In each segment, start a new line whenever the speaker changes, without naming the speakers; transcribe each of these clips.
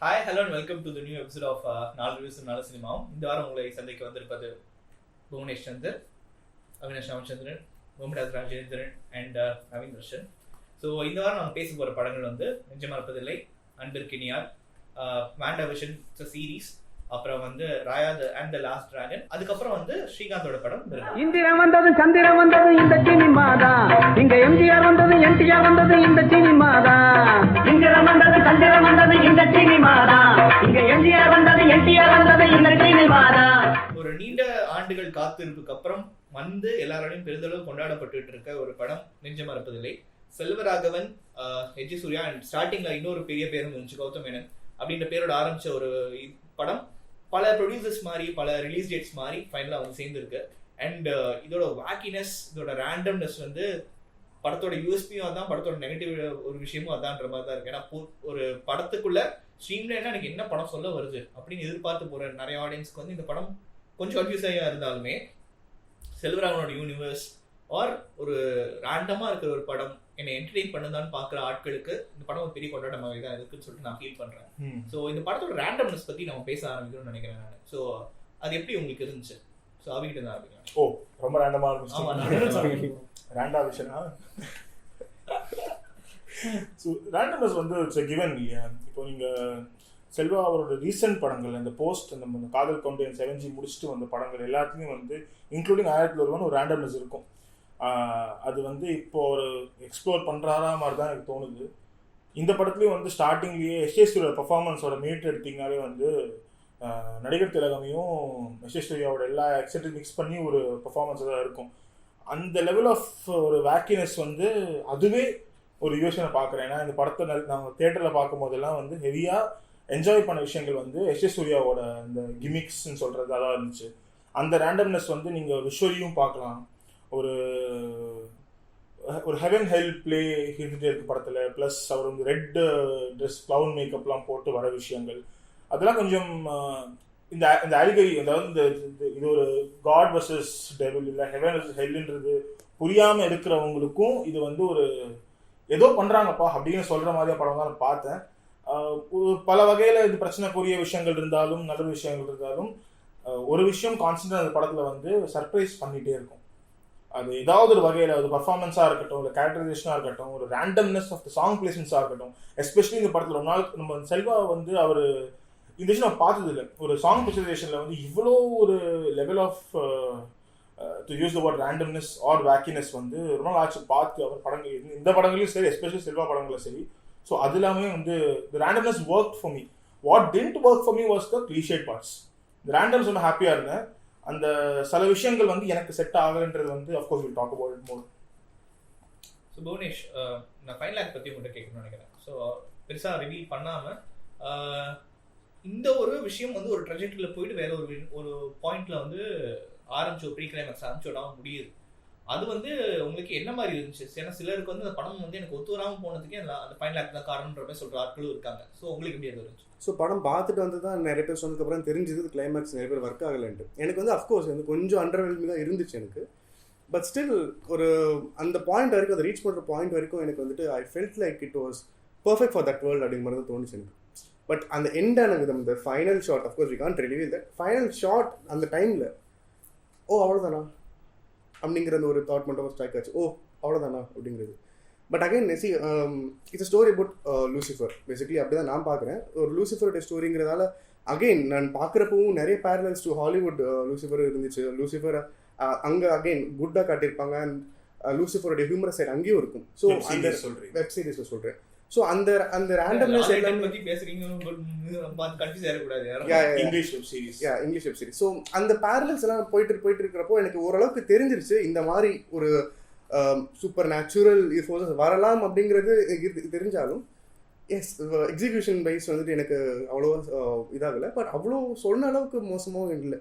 Hi hello and welcome to the new episode of நாலு reviews நாலு சினிமாவும். இந்த வாரம் உங்களை சந்தைக்கு வந்திருப்பது புவனேஷ் சந்தர், அவினாஷ் ராமச்சந்திரன், முகமது ராஜேந்திரன் அண்ட் நவீன் தர்ஷன். ஸோ இந்த வாரம் நம்ம பேச போகிற படங்கள் வந்து நெஞ்சம் மறப்பதில்லை, அன்பிற்கினியார், வாண்டாவிஷன் சீரீஸ், அப்புறம் வந்து Raya and the last dragon, அதுக்கப்புறம் வந்து ஸ்ரீகாந்தோட படம்
இந்திரன் வந்தது சந்திரன் வந்தது இந்த சினிமாதான், இங்க எம்ஜிஆர் வந்தது என்டிஆர் வந்தது இந்த சினிமாதான். இந்திரன் வந்தது சந்திரன் வந்தது இந்த சினிமாதான், இங்க எம்ஜிஆர் வந்தது என்டிஆர் வந்தது இந்த சினிமாதான்.
ஒரு நீண்ட ஆண்டுகள் காத்திருப்புக்கு அப்புறம் வந்து எல்லாராலையும் பெரிதளவு கொண்டாடப்பட்டு இருக்க ஒரு படம் நெஞ்சம் மறப்பதில்லை. செல்வராகவன், எஜி சூர்யா அண்ட் ஸ்டார்டிங்ல இன்னொரு பெரிய பேரும் இருந்துச்சு கௌதம் மேனன் அப்படின்ற பேரோட ஆரம்பிச்ச ஒரு படம். பல ப்ரொடியூசர்ஸ் மாதிரி பல ரிலீஸ் டேட்ஸ் மாதிரி ஃபைனலாக வந்து சேர்ந்துருக்கு. அண்ட் இதோட வாக்கினஸ், இதோட ரேண்டம்னஸ் வந்து படத்தோட யூஎஸ்பியும் அதான், படத்தோட நெகட்டிவ் ஒரு விஷயமும் அதான்ற மாதிரி தான் இருக்கு. ஏன்னா ஒரு படத்துக்குள்ள ஸ்ட்ரீம்லைனா எனக்கு என்ன படம் சொல்ல வருது அப்படின்னு எதிர்பார்த்து போற நிறைய ஆடியன்ஸ்க்கு வந்து இந்த படம் கொஞ்சம் கன்ஃபியூஸாக இருந்தாலுமே செல்வராகவனோட யூனிவர்ஸ் ஆர் ஒரு ரேண்டமாக இருக்கிற ஒரு படம் என்னை என்டர்டெயின் பண்ணுதான்னு பார்க்குற ஆட்களுக்கு இந்த படம் ஒரு பெரிய கொண்டாட்டமாகவே தான் இருக்குன்னு சொல்லிட்டு நான் ஃபீல் பண்ணுறேன். ஸோ இந்த படத்தோட ரேண்டம்னஸ் பற்றி நம்ம பேச ஆரம்பிக்கணும்னு நினைக்கிறேன் நான். ஸோ அது எப்படி உங்களுக்கு இருந்துச்சு? ஸோ அவிகிட்ட தான் ஆரம்பிக்கலாம்.
ஓ, ரொம்ப ரேண்டமாக இருந்துச்சு.
ஆமாம்,
ரேண்டா விஷனா. ஸோ ரேண்டம்னஸ் வந்து இட்ஸ் எ கிவன் இல்லையா? இப்போ நீங்கள் செல்வா அவரோட ரீசெண்ட் படங்கள், இந்த போஸ்ட், அந்த காதல் கொண்டு 7G முடிச்சுட்டு வந்த படங்கள் எல்லாத்துலேயும் வந்து இன்க்ளூடிங் 1001 ஒரு ரேண்டம்னஸ் இருக்கும். அது வந்து இப்போ ஒரு எக்ஸ்ப்ளோர் பண்ணுறாரா மாதிரி தான் எனக்கு தோணுது. இந்த படத்துலேயும் வந்து ஸ்டார்டிங்லேயே எஸ்ஏஸ்வரியோட பர்ஃபார்மன்ஸோட மீட் எடுத்திங்கனாலே வந்து நடிகர் திலகமையும் எஸ்ஏஸ்வரியாவோட எல்லா எக்ஸெட்டும் மிக்ஸ் பண்ணி ஒரு பர்ஃபார்மன்ஸ் தான் இருக்கும். அந்த லெவல் ஆஃப் ஒரு வேக்கினஸ் வந்து அதுவே ஒரு யோசனை பார்க்குறேன். ஏன்னா இந்த படத்தை நாங்கள் தியேட்டரில் பார்க்கும் போதெல்லாம் வந்து ஹெவியாக என்ஜாய் பண்ண விஷயங்கள் வந்து எஸ்ஏஸ்வரியாவோட அந்த கிமிக்ஸ்ன்னு சொல்கிறது அதான் இருந்துச்சு. அந்த ரேண்டம்னஸ் வந்து நீங்கள் விஷுவலியும் பார்க்கலாம். ஒரு ஹெவன் ஹெல் பிளே இருந்துகிட்டே இருக்கு படத்தில். ப்ளஸ் அவர் வந்து ரெட் ட்ரெஸ், க்ளவுன் மேக்கப்லாம் போட்டு வர விஷயங்கள் அதெல்லாம் கொஞ்சம் இந்த இந்த அலிகரி, அதாவது இது ஒரு காட் வர்சஸ் டெவில் இல்லை ஹெவன் வர்சஸ் ஹெல்ன்றது புரியாமல் இருக்கிறவங்களுக்கும் இது வந்து ஒரு ஏதோ பண்ணுறாங்கப்பா அப்படின்னு சொல்கிற மாதிரியா படம் தான் நான் பார்த்தேன். பல வகையில் இது பிரச்சனைக்குரிய விஷயங்கள் இருந்தாலும் நல்ல விஷயங்கள் இருந்தாலும் ஒரு விஷயம் கான்ஸ்டன்டாக அந்த படத்தில் வந்து சர்ப்ரைஸ் பண்ணிகிட்டே இருக்கும். அது ஏதாவது ஒரு வகையில் அது பர்ஃபார்மன்ஸாக இருக்கட்டும், இல்லை கேரக்டரைசேஷனாக இருக்கட்டும், ஒரு ரேண்டம்னஸ் ஆஃப் த சாங் பிளேஸ்மெண்ட்ஸாக இருக்கட்டும். எஸ்பெஷலி இந்த படத்தில் ஒரு நாள் நம்ம செல்வா வந்து அவர் இந்த விஷயம் நம்ம பார்த்தது இல்லை. ஒரு சாங் பிக்சரைசேஷனில் வந்து இவ்வளோ ஒரு level of to use the word randomness or vagueness வந்து ரொம்ப நாள் ஆச்சு பார்த்து அவர் படங்கள், இந்த படங்களையும் சரி, எஸ்பெஷலி செல்வா படங்களும் சரி. ஸோ அது எல்லாமே வந்து the randomness work for me. What didn't work for me was the clichéd parts. இந்த ரேண்டம்ஸ் ரொம்ப ஹாப்பியாக இருந்தேன். அந்த சில விஷயங்கள் வந்து எனக்கு செட் ஆகலைன்றது வந்து of course will talk about it more.
So Bhuvanesh, நான் ஃபைனல் ஆக்ட் பற்றி உங்கள்கிட்ட கேட்கணும்னு நினைக்கிறேன். ஸோ பெருசாக ரிவீல் பண்ணாமல் இந்த ஒரு விஷயம் வந்து ஒரு ட்ரெஜெக்டரியில் போயிட்டு வேற ஒரு பாயிண்ட்ல வந்து ஆரம்பிச்சு ஒரு ப்ரீ கிளைமேக்ஸ் ஆரம்பிச்சு விடாமல் முடியுது. அது வந்து உங்களுக்கு என்ன மாதிரி இருந்துச்சு? ஏன்னா சிலருக்கு வந்து அந்த படம் வந்து எனக்கு ஒத்து வராமல் போனதுக்கே அந்த ஃபைனல் ஆக்ட் தான் காரணன்ற மாதிரி சொல்கிற ஆட்களும் இருக்காங்க. ஸோ உங்களுக்கு எப்படி அது இருந்துச்சு?
ஸோ படம் பார்த்துட்டு வந்து தான் நிறைய பேர் சொன்னதுக்கப்புறம் தெரிஞ்சது கிளைமேக்ஸ் நிறைய பேர் ஒர்க் ஆகலைன்ட்டு. எனக்கு வந்து அஃப்கோர்ஸ் வந்து கொஞ்சம் அண்டர்வெல்மிங்காக இருந்துச்சு எனக்கு. பட் ஸ்டில் ஒரு அந்த பாயிண்ட் வரைக்கும், அதை ரீச் பண்ணுற பாயிண்ட் வரைக்கும் எனக்கு வந்துட்டு I felt like it was perfect for that world அப்படிங்கிற மாதிரி தான் தோணுச்சு எனக்கு. பட் அந்த எண்ட் எனக்கு அந்த final shot, of course we can't reveal that final shot அந்த டைமில் ஓ அவ்வளோதானா அப்படிங்கிற அந்த ஒரு தாட் மட்டும் ஸ்ட்ரைக் ஆச்சு. ஓ அவ்வளோதானா அப்படிங்கிறது. But again see it's story about Lucifer basically. அப்படி தான் நான் பார்க்குறேன். ஒரு லூசிஃபரோட ஸ்டோரிங்கிறதால அகெயின் நான் பார்க்குறப்பவும் நிறைய பேரலல்ஸ் டு ஹாலிவுட் லூசிஃபர் இருந்துச்சு. லூசிஃபர் அங்கே அகெயின் குட்டாக காட்டியிருப்பாங்க. அண்ட் லூசிஃபரோட ஹியூமரஸ் சைட் அங்கேயும் இருக்கும். ஸோ அந்த வெப் சீரிஸில் சொல்கிறேன். ஸோ அந்த ரேண்டம்னஸ் எல்லாம்
பற்றி பேசுறீங்க, கன்ஃபியூஸ் ஆகக்கூடாது.
English web series.
English web series. So அந்த பேரலல்ஸ் எல்லாம் போயிட்டு இருக்கிறப்போ எனக்கு ஓரளவுக்கு தெரிஞ்சிருச்சு இந்த மாதிரி ஒரு சூப்பர் நேச்சுரல் ஃபோர்ஸஸ் வரலாம் அப்படிங்கிறது தெரிஞ்சாலும் எஸ் எக்ஸிக்யூஷன் வைஸ் வந்துட்டு எனக்கு அவ்வளோ இதாகலை. பட் அவ்வளோ சொன்ன அளவுக்கு மோசமாகவும் இல்லை.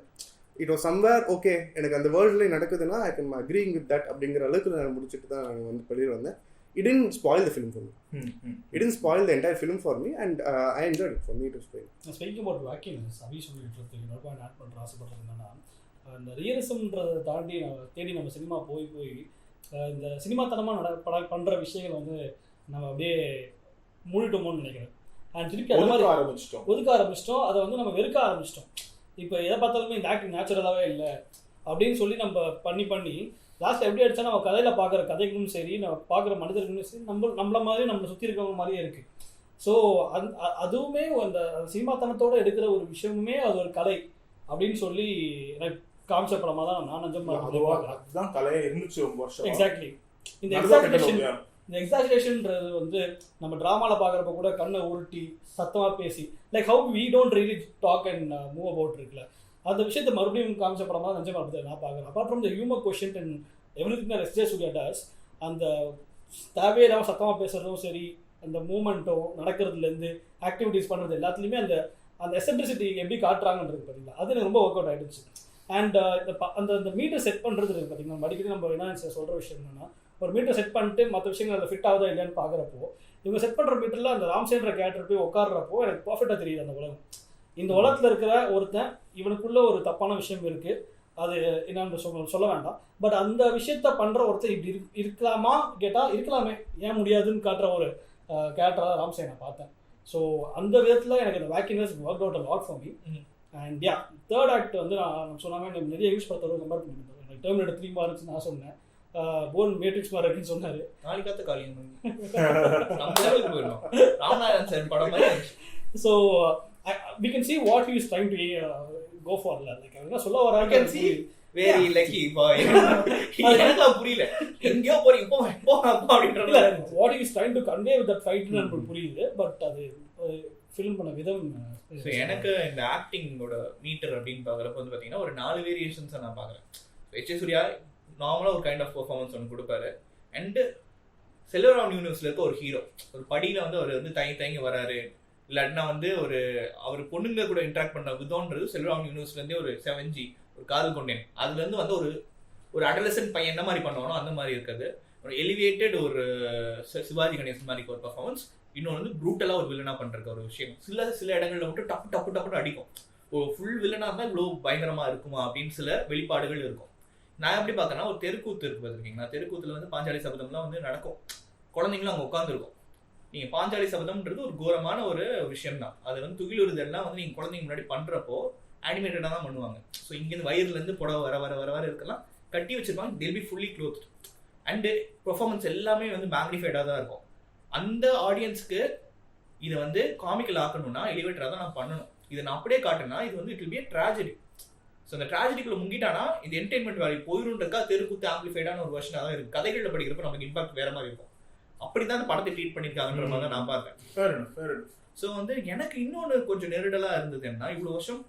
It was somewhere okay. எனக்கு அந்த வேர்ல்ட்லேயே நடக்குதுன்னா ஐ கேன் அக்ரீங் வித் தட் அப்படிங்கிற அளவுக்கு நான் முடிச்சுட்டு தான் நான் வந்து வெளியில் வந்தேன். It didn't spoil the film for me. It didn't spoil the entire film for me and I enjoyed it. For me it was great.
Speaking about wackiness, அவி சொல்லிட்டு இன்னொரு பாயிண்ட் ஆட் பண்ணுற ஆசைப்படுறது என்னன்னா, இந்த ரியலிசம்ன்றதை தேடி நம்ம சினிமா போய் இந்த சினிமாத்தனமாக பண்ணுற விஷயங்கள் வந்து நம்ம அப்படியே மூடிட்டோமோன்னு நினைக்கிறேன். அண்ட் திருப்பி அந்த மாதிரி ஒதுக்க ஆரம்பிச்சிட்டோம். அதை வந்து நம்ம வெறுக்க ஆரம்பிச்சிட்டோம். இப்போ எதை பார்த்தாலுமே இந்த ஆக்டிங் நேச்சுரலாகவே இல்லை அப்படின்னு சொல்லி நம்ம பண்ணி லாஸ்ட் எப்படி அடிச்சா நம்ம கதையில் பார்க்குற கதைகளும் சரி, நம்ம பார்க்குற மனிதர்களும் சரி, நம்மள மாதிரி நம்மளை சுற்றி இருக்கிறவங்க மாதிரியே இருக்குது. ஸோ அதுவுமே அந்த சினிமாத்தனத்தோடு எடுக்கிற ஒரு விஷயமுமே அது ஒரு கலை அப்படின்னு சொல்லி எனக்கு காமிச்ச படமாக தான் நான்
அதுதான் கலையே இருந்துச்சு ரொம்ப வருஷம்.
எக்ஸாக்ட்லி. இந்த எக்ஸாஜரேஷன்ன்றது வந்து நம்ம ட்ராமாவில் பார்க்குறப்ப கூட கண்ணை உருட்டி சத்தமாக பேசி like how we don't really talk and move about இருக்குல்ல, அந்த விஷயத்தை மறுபடியும் காமிச்ச படமாக தான் நிஜமாக அப்படி நான் பார்க்குறேன். Apart from the humour quotient and everything that S J. Suryah does, அந்த தேவையில்லாமல் சத்தமாக பேசுகிறதும் சரி, அந்த மூமெண்ட்டும் நடக்கிறதுலேருந்து ஆக்டிவிட்டீஸ் பண்ணுறது எல்லாத்துலேயுமே அந்த எசென்ட்ரிசிட்டி எப்படி காட்டுறாங்கன்றது பார்த்தீங்களா, அது எனக்கு ரொம்ப ஒர்க் அவுட் ஆகிடுச்சு. அண்ட் அந்த மீட்டர் செட் பண்ணுறது இருக்குது பார்த்தீங்கன்னா, அடிக்கடி நம்ம என்ன சொல்கிற விஷயம் என்னென்னா, ஒரு மீட்டர் செட் பண்ணிட்டு மற்ற விஷயங்கள் அதில் ஃபிட் ஆகுதா இல்லையான்னு பார்க்குறப்போ, இவங்க செட் பண்ணுற மீட்டரில் அந்த ராம்சேன்ற கேரக்டர் போய் உட்காடுறப்போ எனக்கு பர்ஃபெக்டாக தெரியுது அந்த உலகம். இந்த உலகத்தில் இருக்கிற ஒருத்தன் இவனுக்குள்ள ஒரு தப்பான விஷயம் இருக்குது, அது என்னன்னு சொல்ல வேண்டாம், பட் அந்த விஷயத்த பண்ணுற ஒருத்தர் இப்படி இருக்கலாமா கேட்டால் இருக்கலாமே, ஏன் முடியாதுன்னு காட்டுற ஒரு கேரக்டராக தான் ராம்சே நான் பார்த்தேன். ஸோ அந்த விதத்தில் எனக்கு அந்த vagueness work out a lot for me. And yeah, third act வந்து நான் சொன்னாமே எனக்கு நிறைய யூஸ் படத்தோட கம்பேர் பண்ணியிருந்தேன். எனக்கு டெர்மினேட்டர் 3 மார்க்ஸ் நான் சொன்னேன், போன் மேட்ரிக்ஸ் மாதிரி இருக்குன்னு சொன்னாரு.
நாளைக்காத்த காலியம் ராமநாதன் சார் படம் மாதிரி.
So we can see what he is trying to go for. Like அவங்க சொல்ல வராங்க,
can see very lucky boy. எனக்கு புரியல, எங்கயோ போறீங்க போ அப்படின்றல
what he is trying to convey with that fight ன்னு புரியுது. பட் அது ஃபில்ம் பண்ண விதம்.
ஸோ எனக்கு இந்த ஆக்டிங்கோட மீட்டர் அப்படின்னு பார்க்குறப்ப வந்து பார்த்தீங்கன்னா ஒரு 4 வேரியேஷன்ஸை நான் பார்க்குறேன். எச்.ஜே. சூர்யா நார்மலாக ஒரு கைண்ட் ஆஃப் பெர்ஃபார்மன்ஸ் ஒன்று கொடுப்பாரு. அண்டு செல்வராம் யூனிவர்ஸில் இருக்க ஒரு ஹீரோ, ஒரு படியில் வந்து அவர் வந்து தயங்கி வராரு, இல்லாட்டினா வந்து அவர் பொண்ணுங்க கூட இன்ட்ராக்ட் பண்ண விதம்ன்றது செல்வராம் யூனிவர்ஸ்லேருந்தே ஒரு 7G ஒரு காதல் கொண்டேன் அதுலேருந்து வந்து ஒரு அடலசன்ட் பையன் என்ன மாதிரி பண்ணுவானோ அந்த மாதிரி இருக்குது. ஒரு எலிவேட்டட் ஒரு சிவாஜி கணேசன் மாதிரி ஒரு பர்ஃபார்மன்ஸ். இன்னொன்று வந்து ப்ரூட்டலாக ஒரு வில்லனாக பண்ணுற ஒரு விஷயம். சில இடங்களில் மட்டும் டப்பு அடிக்கும். ஒரு ஃபுல் வில்லனாக இருந்தால் இவ்வளோ பயங்கரமாக இருக்குமா அப்படின்னு சில வெளிப்பாடுகள் இருக்கும். நான் எப்படி பார்த்தேன்னா, ஒரு தெருக்கூத்து இருக்கு பார்த்துருக்கீங்களா, தெருக்கூத்தில் வந்து பாஞ்சாலி சபதம்லாம் வந்து நடக்கும், குழந்தைங்களும் அங்கே உட்காந்துருக்கும். நீங்கள் பாஞ்சாலி சபதம்ன்றது ஒரு கோரமான ஒரு விஷயம் தான். அது வந்து துகிலுறுதெல்லாம் வந்து நீங்கள் குழந்தைங்க முன்னாடி பண்ணுறப்போ அனிமேட்டடாக தான் பண்ணுவாங்க. ஸோ இங்கேருந்து வயிறுலேருந்து புடவை வர இருக்கலாம், கட்டி வச்சிருப்பாங்க, they'll be fully clothed. And performance எல்லாமே வந்து மேக்னிஃபைடாக தான் இருக்கும். அந்த ஆடியன்ஸ்க்கு இதை வந்து காமிக்கல் ஆக்கணும்னா எலிவேட்டராக தான் நான் பண்ணணும். இதை நான் அப்படியே காட்டினா இது வந்து it will be a tragedy. So அந்த ட்ராஜடிக்குள்ள முங்கிட்டானா இது என்டர்டைன்மெண்ட் வேல்யூ போயிடும்ன்றக்கா தெருக்கூத்து ஆம்பிளிஃபைடான ஒரு வருஷனாக தான் இருக்குது. கதைகளில் படிக்கிறப்ப நமக்கு இம்பாக்ட் வேற மாதிரி இருக்கும். அப்படிதான் அந்த படத்தை ட்ரீட் பண்ணியிருக்காங்கன்ற மாதிரி தான் நான் பார்த்தேன். ஸோ வந்து எனக்கு இன்னொன்று கொஞ்சம் நெருடலாக இருந்தது என்ன, இவ்வளோ வருஷம்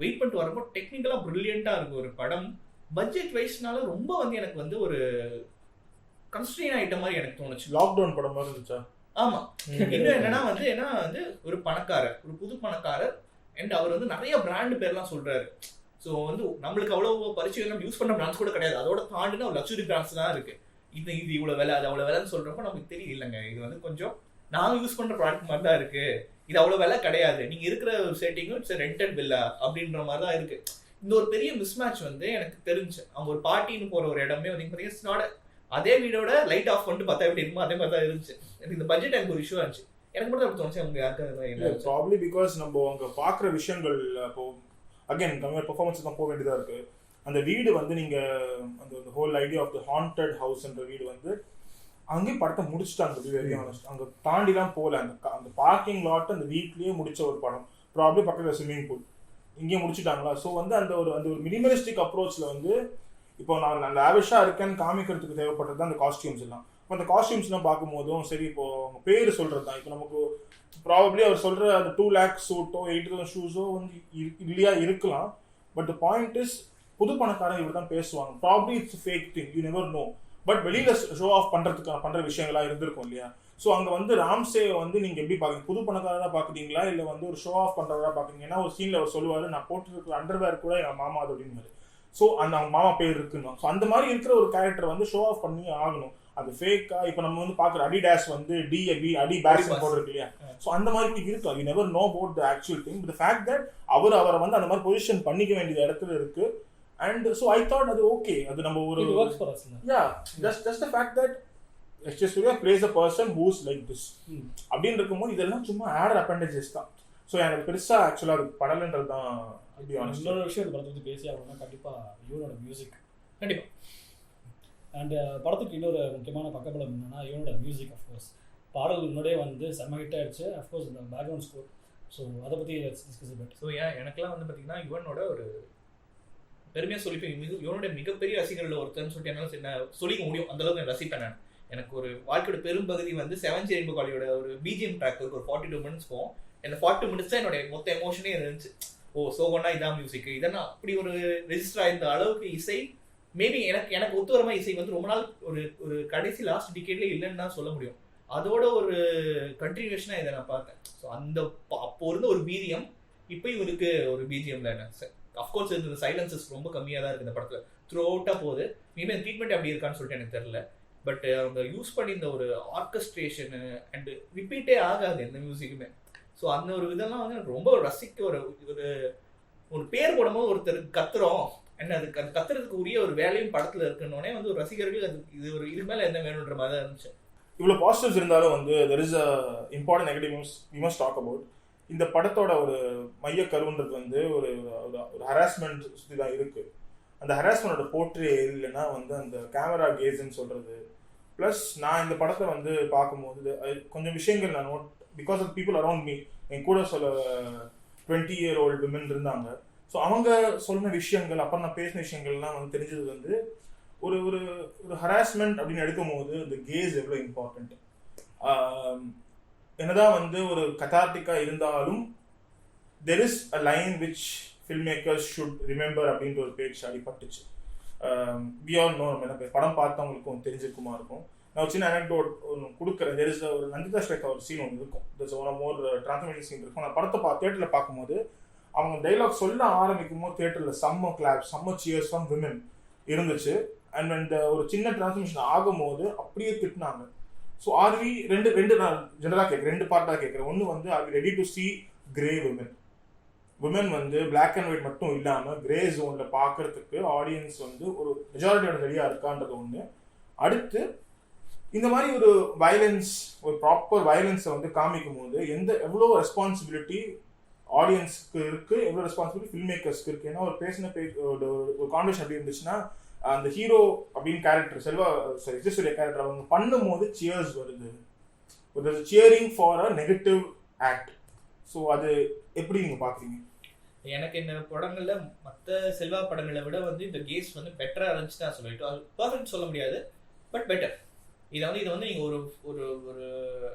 வெயிட் பண்ணிட்டு வரப்போ டெக்னிக்கலாக ப்ரில்லியண்ட்டாக இருக்கும் ஒரு படம், பட்ஜெட் வைஸ்னால ரொம்ப வந்து எனக்கு வந்து ஒரு கன்ஸ்ட்ரெயின் ஆகிட்ட மாதிரி எனக்கு தோணுச்சு.
லாக்டவுன் படம் மாதிரி இருந்துச்சா?
ஆமா. இன்னும் என்னன்னா வந்து ஒரு பணக்காரர், ஒரு புது பணக்காரர், அண்ட் அவர் வந்து நிறைய பிராண்ட் பேர்லாம் சொல்றாரு. ஸோ வந்து நம்மளுக்கு அவ்வளோ பரிச்சயம் யூஸ் பண்ண பிராண்ட்ஸ் கூட கிடையாது, அதோட தாண்டினா ஒரு லக்ஸுரி பிராண்ட்ஸ் தான் இருக்கு. இது இவ்வளோ விலை, அது அவ்வளோ விலைன்னு சொல்றப்ப நமக்கு தெரியல, இல்லைங்க இது வந்து கொஞ்சம் நாங்கள் யூஸ் பண்ற ப்ராடக்ட் மாதிரி தான் இருக்கு, இது அவ்வளோ விலை கிடையாது, நீங்க இருக்கிற ஒரு செட்டிங்கும் இட்ஸ் ரெண்டட் வில்லா அப்படின்ற மாதிரி தான் இருக்கு. இந்த ஒரு பெரிய மிஸ்மேட்ச் வந்து எனக்கு தெரிஞ்சு அவங்க ஒரு பார்ட்டின்னு போற ஒரு இடமே வந்து பார்த்தீங்கன்னா அதே வீடோட லைட் ஆஃப் பண்ணிட்டு பார்த்தா எப்படி இருக்குமோ அதே மாதிரி தான் இருந்துச்சு. எனக்கு இந்த பட்ஜெட் எனக்கு ஒரு இஷ்யூ ஆச்சு. எனக்கு மட்டும் அப்படி தோணுச்சு, அவங்க யாருக்காக
ப்ராப்ளி பிகாஸ் நம்ம அங்கே பார்க்குற விஷயங்கள் இப்போ அகைன் கம்மியாக பெர்ஃபார்மன்ஸ் தான் போக வேண்டியதாக இருக்குது. அந்த வீடு வந்து நீங்கள் அந்த whole idea of the haunted ஹவுஸ்ன்ற வீடு வந்து அங்கேயும் படத்தை முடிச்சுட்டாங்க. வெரி ஆனஸ்ட், அங்கே தாண்டிலாம் போகல. அந்த பார்க்கிங் லாட் அந்த வீட்லேயே முடிச்ச ஒரு படம், ப்ராப்ளி பக்கத்தில் ஸ்விம்மிங் பூல் இங்கேயே முடிச்சுட்டாங்களா. ஸோ வந்து அந்த ஒரு மினிமலிஸ்டிக் அப்ரோச்சில் வந்து இப்போ நான் லாவிஷாக இருக்கேன்னு காமிக்கிறதுக்கு தேவைப்பட்டது தான் அந்த காஸ்டியூம்ஸ் எல்லாம். இப்போ அந்த காஸ்டியூம்ஸ்லாம் பார்க்கும்போதும் சரி, இப்போ அவங்க பேர் சொல்கிறது தான். இப்போ நமக்கு ப்ராபப்ளி அவர் சொல்கிற அந்த 2 lakh சூட்டோ 8,000 ஷூஸோ வந்து இல்லையா இருக்கலாம். பட் த பாயிண்ட் இஸ் புது பணக்காரன் இவர் தான் பேசுவாங்க. Probably it's fake thing, you never no. But வெளியில் ஷோ ஆஃப் பண்ணுற விஷயங்களாக இருந்திருக்கும் இல்லையா. ஸோ அங்கே வந்து ராம்சே வந்து நீங்கள் எப்படி பார்க்குறீங்க, புது பணக்காரராக பார்க்குறீங்களா இல்லை வந்து ஒரு ஷோ ஆஃப் பண்ணுறவராக பார்க்குறீங்க? ஏன்னா ஒரு சீனில் அவர் சொல்லுவார், நான் போட்டுருக்கிற அண்டர்வேர் கூட என் மாமா அது அப்படின்னு. ஸோ அந்த அவங்க மாமா பேர் இருக்குன்னு. ஸோ அந்த மாதிரி இருக்கிற ஒரு கேரக்டர் வந்து ஷோ ஆஃப் பண்ணி ஆகணும். அது ஃபேக்கா இப்போ நம்ம வந்து பார்க்குற அடிடாஸ் வந்து அடி பேஸ் போடுறது இல்லையா. ஸோ அந்த மாதிரி இருக்கலாம். You never know about the actual thing. The fact that அவரை வந்து அந்த மாதிரி பொசிஷன் பண்ணிக்க வேண்டிய இடத்துல இருக்கு. அண்ட் ஸோ ஐ தாட் அது ஓகே, அது நம்ம ஒரு just the fact that S Suriya plays a person who's like this அப்படின்னு இருக்கும்போது இதெல்லாம் சும்மா ஆடர் அப்பெண்டேஜஸ் தான். ஸோ எனக்கு பெருசாக ஆக்சுவலாக அது படலன்றது தான்.
இன்னொரு விஷயம் இந்த படத்தை பற்றி பேசி ஆகணும்னா கண்டிப்பாக யுவனோட மியூசிக் கண்டிப்பாக. அண்ட் படத்துக்கு இன்னொரு முக்கியமான பக்கபலம் என்னன்னா யுவனோட மியூசிக். அஃப்கோர்ஸ் பாடல் முன்னாடியே வந்து செம்ம ஹிட் ஆயிடுச்சு. அஃப்கோர்ஸ் இந்த பேக்ரவுண்ட் ஸ்கோர். ஸோ அதை பற்றி டிஸ்கஸ் பட்
ஸோ எனக்குலாம் வந்து பார்த்தீங்கன்னா யுவனோட ஒரு பெருமையாக சொல்லிப்பேன். யுவனோட மிகப்பெரிய ரசிகர்கள் ஒருத்தர்னு சொல்லிட்டு என்னால் சொல்லிக்க முடியும். அந்தளவுக்கு நான் ரசிப்பேன். நான் எனக்கு ஒரு வாழ்க்கையோட பெரும்பகுதி வந்து 7 ரெயின்போ காலியோட ஒரு பிஜிஎம் ட்ராக் ஒரு 42 மினிட்ஸ் போகும். அந்த 40 மினிட்ஸ் தான் என்னோட மொத்த எமோஷனே இருந்துச்சு. சோகம்னா இதான் மியூசிக், இதெல்லாம் அப்படி ஒரு ரெஜிஸ்டர் ஆயிருந்த அளவுக்கு இசை மேபி எனக்கு ஒத்து வரமா இசை வந்து ரொம்ப நாள் ஒரு கடைசி லாஸ்ட் டிகேட்ல இல்லைன்னு தான் சொல்ல முடியும். அதோட ஒரு கண்டினியூஷனாக இதை நான் பார்த்தேன். ஸோ அந்த அப்போ இருந்த ஒரு பிஜிஎம் இப்போ இவருக்கு ஒரு பிஜிஎம்ல என்ன அஃப்கோர்ஸ் இந்த சைலன்சஸ் ரொம்ப கம்மியாக தான் இருக்குது இந்த படத்தில். த்ரூ அவுட்டாக போகுது. மேபி ட்ரீட்மெண்ட் அப்படி இருக்கான்னு சொல்லிட்டு எனக்கு தெரியல. பட் அவங்க யூஸ் பண்ணி இந்த ஒரு ஆர்கெஸ்ட்ரேஷனு அண்ட் ரிப்பீட்டே ஆகாது எந்த மியூசிக்குமே. ஸோ அந்த ஒரு இதெல்லாம் வந்து எனக்கு ரொம்ப ரசிக்க ஒரு பேர் போடும்போது ஒருத்தர் கத்துறோம் அண்ட் அதுக்கு அது கத்துறதுக்கு உரிய ஒரு வேலையும் படத்தில் இருக்குன்னொடனே வந்து ஒரு ரசிகர்கள் அது இதுக்கு மேலே என்ன வேணுன்ற மாதிரி தான் இருந்துச்சு.
இவ்வளோ பாசிட்டிவ்ஸ் இருந்தாலும் வந்து there is a important negative we must talk about. இந்த படத்தோட ஒரு மைய கருன்றது வந்து ஒரு ஹராஸ்மெண்ட் சுற்றி தான் இருக்குது. அந்த ஹராஸ்மெண்டோட போர்ட்ரே இல்லைன்னா வந்து அந்த கேமரா கேஸ்ன்னு சொல்கிறது. ப்ளஸ் நான் இந்த படத்தை வந்து பார்க்கும்போது கொஞ்சம் விஷயங்கள் நான் note because of people around me. என் கூட சொல்ல 20-year-old விமன் இருந்தாங்க. ஸோ அவங்க சொன்ன விஷயங்கள் அப்புறம் நான் பேசின விஷயங்கள்லாம் வந்து தெரிஞ்சது வந்து ஒரு ஒரு ஒரு ஹராஸ்மெண்ட் அப்படின்னு எடுக்கும் போது இந்த கேஸ் எவ்வளோ இம்பார்ட்டண்ட். என்னதான் வந்து ஒரு கதார்டிக்காக இருந்தாலும் there is a line which film makers should remember அப்படின்ற ஒரு பேச்சு அடிபட்டுச்சு. வி ஆல் நோ, நம்ம படம் பார்த்தவங்களுக்கும் தெரிஞ்சிருக்குமா இருக்கும். நான் ஒரு சின்ன அனெக்டோட் ஒன்று கொடுக்குறேன். தெர் இஸ் ஒரு நந்திதா ஸ்ரேகா ஒரு சீன் ஒன்று இருக்கும். There one more transformation scene இருக்கும். நான் படத்தை தியேட்டரில் பார்க்கும்போது அவங்க டைலாக் சொல்ல ஆரம்பிக்கும் போது தியேட்டரில் செம்ம கிளாப் செம்ம சியர்ஸ் ஃப்ரம் விமன் இருந்துச்சு. அண்ட் இந்த ஒரு சின்ன டிரான்ஸ்ஃபர்மேஷன் ஆகும்போது அப்படியே திட்டினாங்க. ஸோ ஆர்வி ரெண்டு நான் ஜெனரலாக கேட்குறேன், 2 பார்ட்டாக கேட்குறேன். ஒன்று வந்து are we ready to see grey women வந்து பிளாக் அண்ட் ஒயிட் மட்டும் இல்லாமல் கிரே ஜோனில் பார்க்கறதுக்கு ஆடியன்ஸ் வந்து ஒரு மெஜாரிட்டியோட ரெடியாக இருக்கான்றது ஒன்று. அடுத்து இந்த மாதிரி ஒரு வயலன்ஸ், ஒரு ப்ராப்பர் வயலன்ஸை வந்து காமிக்கும் போது எவ்வளோ ரெஸ்பான்சிபிலிட்டி ஆடியன்ஸ்க்கு இருக்குது, எவ்வளோ ரெஸ்பான்சிபிலிட்டி ஃபில்ம் மேக்கர்ஸ்க்கு இருக்குது. ஏன்னா ஒரு பேசின ஒரு கான்வர்சேஷன் அப்படி இருந்துச்சுன்னா அந்த ஹீரோ அப்படின்னு கேரக்டர் எஜ்ஜசூர்யா கேரக்டர் அவங்க பண்ணும்போது சியர்ஸ் வருது, ஒரு cheering for a negative act. So அது எப்படி நீங்கள் பார்க்குறீங்க?
எனக்கு இந்த படங்கள்ல மற்ற செல்வா படங்களை விட வந்து இந்த கேஸ் வந்து பெட்டராக இருந்துச்சு தான் சொல்லிட்டு அது பர்ஃபெக்ட் சொல்ல முடியாது, பட் பெட்டர். இதை வந்து நீங்கள் ஒரு ஒரு ஒரு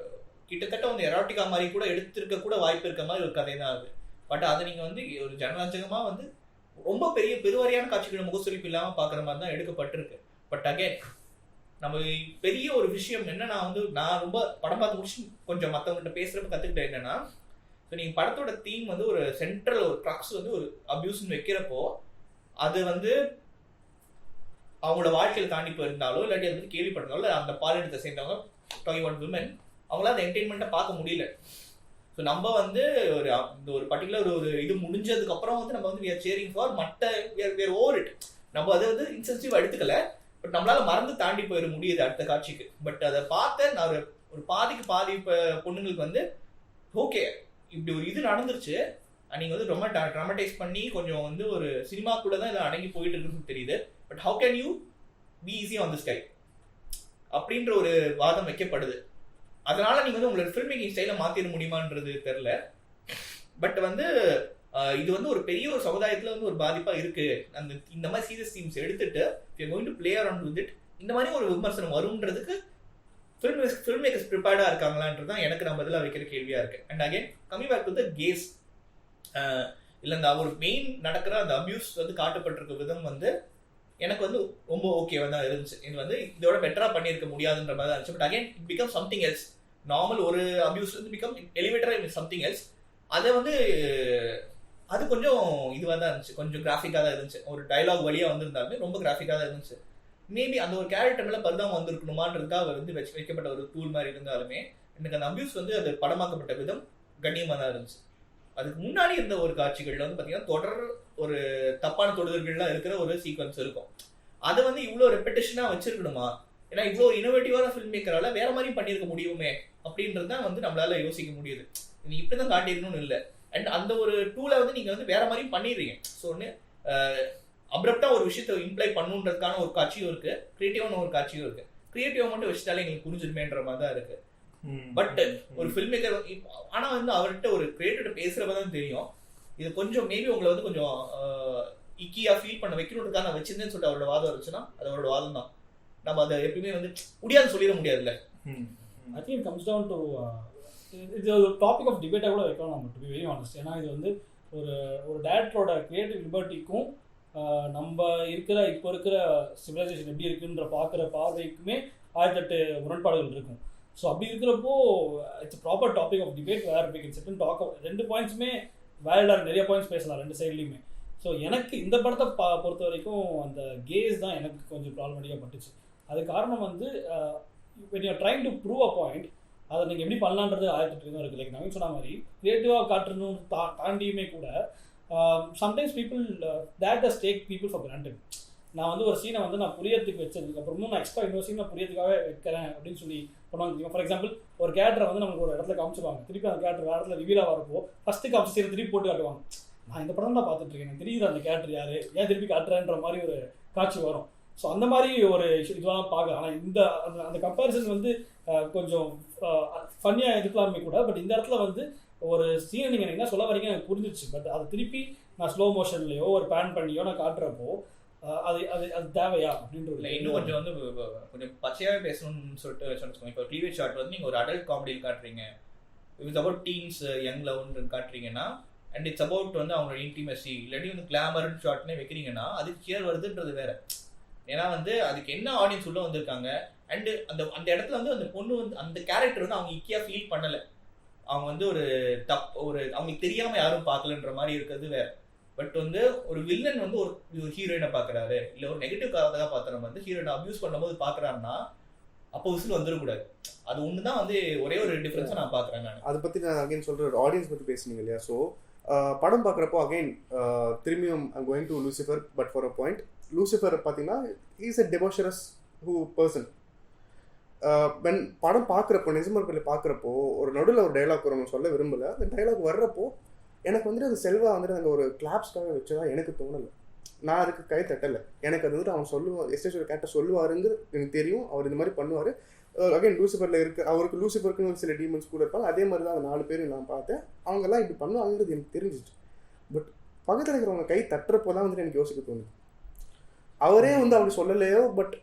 கிட்டத்தட்ட வந்து எராட்டிக்கா மாதிரி கூட எடுத்திருக்க கூட வாய்ப்பு இருக்க மாதிரி ஒரு கதை தான் அது. பட் அதை நீங்கள் வந்து ஒரு ஜனரஞ்சகமாக வந்து ரொம்ப பெருவாரியான காட்சிகள் முகசுரிப்பு இல்லாமல் பார்க்குற மாதிரி தான் எடுக்கப்பட்டிருக்கு. பட் அகைன் நம்ம பெரிய ஒரு விஷயம் என்னன்னா நான் ரொம்ப படம் பார்த்து முடிச்சு கொஞ்சம் மற்றவங்ககிட்ட பேசுகிறப்ப கற்றுக்கிட்டேன் என்னன்னா, ஸோ நீங்கள் படத்தோட தீம் வந்து ஒரு சென்ட்ரல் ஒரு ட்ரக்ஸ் வந்து ஒரு அபியூஸ்ன்னு வைக்கிறப்போ அது வந்து அவங்களோட வாழ்க்கையில் தாண்டி போயிருந்தாலோ இல்லாட்டி அதை வந்து கேள்விப்பட்டிருந்தாலோ இல்லை அந்த பாலினத்தை சேர்ந்தவங்க டாக்கிங் அபவுட் விமன் அவங்களால அந்த என்டர்டெயின்மெண்ட்டை பார்க்க முடியல. ஸோ நம்ம வந்து ஒரு பர்டிகுலர் ஒரு இது முடிஞ்சதுக்கு அப்புறம் வந்து நம்ம வந்து we are cheering for மற்ற we are over it. நம்ம அதை வந்து இன்சென்சிவ் எடுத்துக்கல, பட் நம்மளால மறந்து தாண்டி போயிட முடியுது அடுத்த காட்சிக்கு. பட் அதை பார்த்த நான் ஒரு பாதிக்கு பாதி பொண்ணுங்களுக்கு வந்து ஓகே இப்படி ஒரு இது நடந்துருச்சு, நீங்கள் வந்து ரொம்ப ட்ராமடைஸ் பண்ணி கொஞ்சம் வந்து ஒரு சினிமாக்குள்ளே தான் இதில் அடங்கி போயிட்டு இருக்குன்னு தெரியுது. But how can you be easy on this guy அப்படின்ற ஒரு வாதம் வைக்கப்படுது. அதனால நீங்கள் வந்து உங்களோட ஃபில்ம் மேக்கிங் ஸ்டைலை மாற்றிட முடியுமான்றது தெரில. பட் வந்து இது வந்து ஒரு பெரிய ஒரு சமுதாயத்தில் வந்து ஒரு பாதிப்பாக இருக்குது. இந்த மாதிரி சீரியஸ் தீம்ஸ் எடுத்துட்டு you going to play around with it, இந்த மாதிரி ஒரு விமர்சனம் வரும்ன்றதுக்கு ஃபில்ம் மேக்கர்ஸ் ப்ரிப்பேர்டாக இருக்காங்களான்றது தான் எனக்கு நம்ம இதில் வைக்கிற கேள்வியாக இருக்குது. And again coming back to the case, இல்லை இந்த ஒரு மெயின் நடக்கிற அந்த அபியூஸ் வந்து காட்டப்பட்டிருக்க விதம் வந்து எனக்கு வந்து ரொம்ப ஓகேவா தான் இருந்துச்சு. இது வந்து இதோட பெட்டராக பண்ணியிருக்க முடியாதுன்ற மாதிரி தான் இருந்துச்சு. But again it become something else. Normal ஒரு அபியூஸ் வந்து பிகம் எலிவேட்டராக சம்திங் எல்ஸ். அதை வந்து அது கொஞ்சம் இதுவாக தான் இருந்துச்சு, கொஞ்சம் கிராஃபிக்காக தான் இருந்துச்சு. ஒரு டைலாக் வழியாக வந்திருந்தாலுமே ரொம்ப கிராஃபிக்காக தான் இருந்துச்சு. மேபி அந்த ஒரு கேரக்டர் மேலே பரிதாபம் வந்திருக்கணுமான்றதுக்காக வந்து வைக்கப்பட்ட ஒரு டூல் மாதிரி இருந்தாலுமே எனக்கு அந்த அபியூஸ் வந்து அது படமாக்கப்பட்ட விதம் கண்ணியமாக தான் இருந்துச்சு. அதுக்கு முன்னாடி இருந்த ஒரு காட்சிகள்ல வந்து பார்த்தீங்கன்னா தொடர் ஒரு தப்பான தொடுதல்கள்லாம் இருக்கிற ஒரு சீக்வன்ஸ் இருக்கும். அதை வந்து இவ்வளோ ரெப்படேஷனாக வச்சிருக்கணுமா? ஏன்னா இவ்வளோ இனோவேட்டிவான ஃபில்ம் மேக்கரால வேற மாதிரி பண்ணியிருக்க முடியுமே அப்படின்றது தான் வந்து நம்மளால யோசிக்க முடியுது. நீ இப்படி தான் காட்டியிருக்கணும்னு இல்லை. அண்ட் அந்த ஒரு டூலை வந்து நீங்கள் வந்து வேற மாதிரி பண்ணிடுறீங்க. ஸோ ஒன்று அப்ரப்டாக ஒரு விஷயத்தை இம்ப்ளை பண்ணுன்றதுக்கான ஒரு காட்சியும் இருக்கு, கிரியேட்டிவான ஒரு காட்சியும் இருக்கு. கிரியேட்டிவா மட்டும் வச்சுட்டாலே எங்களுக்கு புரிஞ்சிருமேன்ற மாதிரி தான் இருக்கு. பட் ஒரு ஃபில்ம் மேக்கர் ஆனா வந்து அவர்கிட்ட ஒரு கிரியேட்டர் பேசுறப்பதான் தெரியும் இது கொஞ்சம் மேபி உங்களை வந்து கொஞ்சம் இக்கியா ஃபீல் பண்ண வைக்கணுன்றதுக்காக நான் வச்சிருந்தேன்னு சொல்லிட்டு அவரோட வாதம் இருந்துச்சுன்னா அது அவரோட வாதம் தான். நம்ம அதை எப்பயுமே வந்து முடியாதுன்னு சொல்லிட முடியாதுல்ல.
I think it comes down to இது ஒரு டாபிக் ஆஃப் டிபேட்டாக கூட வைக்கலாம் நம்ம, டு பி வெரி ஆனஸ்ட். ஏன்னா இது வந்து ஒரு டேரக்டரோட கிரியேட்டிவ் லிபர்ட்டிக்கும் நம்ம இப்போ இருக்கிற சிவிலைசேஷன் எப்படி இருக்குன்ற பார்க்குற பார்வைக்குமே 1008 முரண்பாடுகள் இருக்கும். ஸோ அப்படி இருக்கிறப்போ it's proper topic of debate where we can sit and talk. 2 பாயிண்ட்ஸுமே வேலிடாக நிறைய பாயிண்ட்ஸ் பேசலாம் 2 சைட்லையுமே. ஸோ எனக்கு இந்த படத்தை பொறுத்த வரைக்கும் அந்த கேஸ் தான் எனக்கு கொஞ்சம் ப்ராப்ளமேட்டிக்காக பட்டுச்சு. அது காரணம் வந்து when you are trying to prove a point, அதை நீங்கள் எப்படி பண்ணலான்றது 1008 தான் இருக்குது. லைக் நவீன் சொன்ன மாதிரி கிரியேட்டிவாக காட்டணும் தாண்டியுமே கூட sometimes people that does take people for granted. நான் வந்து ஒரு சீனை வந்து நான் புரியறதுக்கு வச்சதுக்கப்புறமும் நான் எக்ஸ்ட்ரா இன்னொரு சீனை புரியறதுக்காகவே வைக்கிறேன் அப்படின்னு சொல்லி பண்ணுவாங்க. ஃபார் எக்ஸாம்பிள் ஒரு கேரக்டரை வந்து நமக்கு ஒரு இடத்துல காமிச்சிருவாங்க, திருப்பி அந்த கேரக்டர் வேறு இடத்துல ரிவீலாக வரப்போ ஃபஸ்ட்டு காமிச்சு சீனை திருப்பி போட்டு காட்டுவாங்க. நான் இந்த படம் தான் பார்த்துட்டு இருக்கேன், எனக்கு தெரியுது அந்த கேரக்டர் யார், ஏன் திருப்பி காட்டுறேன்ற மாதிரி ஒரு காட்சி வரும். ஸோ அந்த மாதிரி ஒரு இதுவாக பார்க்கலாம். ஆனால் இந்த அந்த கம்பேரிசன் வந்து கொஞ்சம் ஃபன்னியாக இருக்கலாமே கூட. பட் இந்த இடத்துல வந்து ஒரு சீனை நீங்கள் என்ன சொல்ல வரீங்க எனக்கு புரிஞ்சிச்சு. பட் அது திருப்பி நான் ஸ்லோ மோஷன்லையோ ஒரு பேன் பண்ணியோ நான் காட்டுறப்போ அது அது அது தேவையா அப்படின்றது
இன்னும் கொஞ்சம் வந்து கொஞ்சம் பச்சையாகவே பேசணும்னு சொல்லிட்டு வச்சுக்கோங்க. இப்போ ப்ரீவியஸ் ஷாட் வந்து நீங்கள் ஒரு அடல்ட் காமெடியில் காட்டுறீங்க, இட்ஸ் அபவுட் டீன்ஸ் யங் லவ்னு காட்டுறீங்கன்னா, அண்ட் இட்ஸ் அபவுட் வந்து அவங்களோட இன்டிமசி இல்லாட்டி வந்து கிளாமர்னு ஷாட்னே வைக்கிறீங்கன்னா அதுக்கு கியர் வருதுன்றது வேற. ஏன்னா வந்து அதுக்கு என்ன ஆடியன்ஸ் உள்ள வந்திருக்காங்க அண்ட் அந்த இடத்துல வந்து அந்த பொண்ணு வந்து அந்த கேரக்டர் வந்து அவங்க இக்கியா ஃபீல் பண்ணலை. அவங்க வந்து ஒரு அவங்களுக்கு தெரியாமல் யாரும் பார்க்கலன்ற மாதிரி இருக்கிறது வேற. பட் வந்து ஒரு வில்லன் வந்து ஒரு ஹீரோயினை பார்க்குறாரு, இல்லை ஒரு நெகட்டிவ் கதாபாத்திரம் வந்து ஹீரோயினை அபியூஸ் பண்ணும்போது பார்க்குறாருன்னா அப்போ விசில் வந்துடக்கூடாது. அது ஒன்று தான் வந்து ஒரே ஒரு டிஃப்ரென்ஸை நான் பார்க்குறேன். நான்
அதை பற்றி நான் அகைன் சொல்கிறேன், ஆடியன்ஸ் பற்றி பேசுனீங்க இல்லையா. ஸோ படம் பார்க்குறப்போ அகைன் திரும்பியும் I'm going to Lucifer. But for a point, Lucifer பார்த்தீங்கன்னா இஸ் அ டெமோஷரஸ் பர்சன். வென் படம் பார்க்குறப்போ நிஜமர்பில் பார்க்குறப்போ ஒரு நடுவில் ஒரு டைலாக் வரும், சொல்ல விரும்பலை. அந்த டைலாக் வர்றப்போ எனக்கு வந்துட்டு அது செல்வா வந்துட்டு அங்கே ஒரு கிளாப்ஸ்க்காக வச்சதா எனக்கு தோணலை. நான் அதுக்கு கை தட்டலை. எனக்கு அது வந்துட்டு அவன் சொல்லுவான், எஸ்டேஷன் கேரக்டர் சொல்லுவாருங்கிறது எனக்கு தெரியும். அவர் இந்த மாதிரி பண்ணுவார். அகைன் லூசிஃபரில் அவருக்கு லூசிஃபருக்குன்னு சில டீமன்ஸ் கூட இருப்பாங்க. அதே மாதிரி தான் அந்த 4 பேரும் நான் பார்த்தேன். அவங்கெல்லாம் இப்படி பண்ணுவாங்கிறது எனக்கு தெரிஞ்சிச்சு. பட் பக்கத்தில் இருக்கிறவங்க கை தட்டுறப்போ தான் வந்துட்டு எனக்கு யோசிக்க தோணுது, அவரே வந்து அப்படி சொல்லலையோ பட்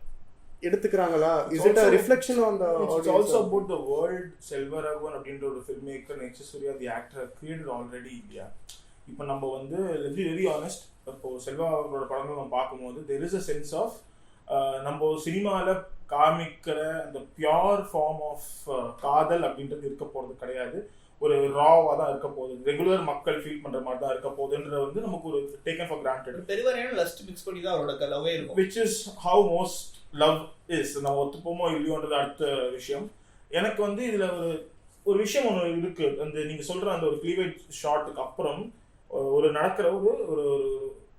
எடுத்துக்கிறாங்களா? Is it a reflection on the audience?
It's also about the world Selvaragavan அப்படின்ற ஒரு film maker H.S. Surya the actor created already. இல்லையா? இப்போ நம்ம வந்து let's be very honest, இப்போ செல்வா அவரோட படங்கள் நம்ம பார்க்கும்போது there is a sense of நம்ம சினிமாவில் காமிக்கிற அந்த பியோர் ஃபார்ம் ஆஃப் காதல் அப்படின்றது இருக்க போகிறது கிடையாது. ஒரு ராவாக தான் இருக்க போகுது, ரெகுலர் மக்கள் ஃபீல் பண்ணுற மாதிரி தான் இருக்க போகுதுன்றது வந்து நமக்கு ஒரு டேக்கன் ஃபார் கிராண்டட்.
பெருவாரியான லஸ்ட் மிக்ஸ் பண்ணி தான் அவரோட லவ்வே இருக்கும்,
which is how most love is. நம்ம ஒத்துப்போமோ இல்லையோன்றது அடுத்த விஷயம். எனக்கு வந்து இதில் ஒரு விஷயம் ஒன்று இருக்கு. அந்த நீங்கள் சொல்கிற அந்த ஒரு க்ளீவேஜ் ஷாட்டுக்கு அப்புறம் ஒரு நடக்கிற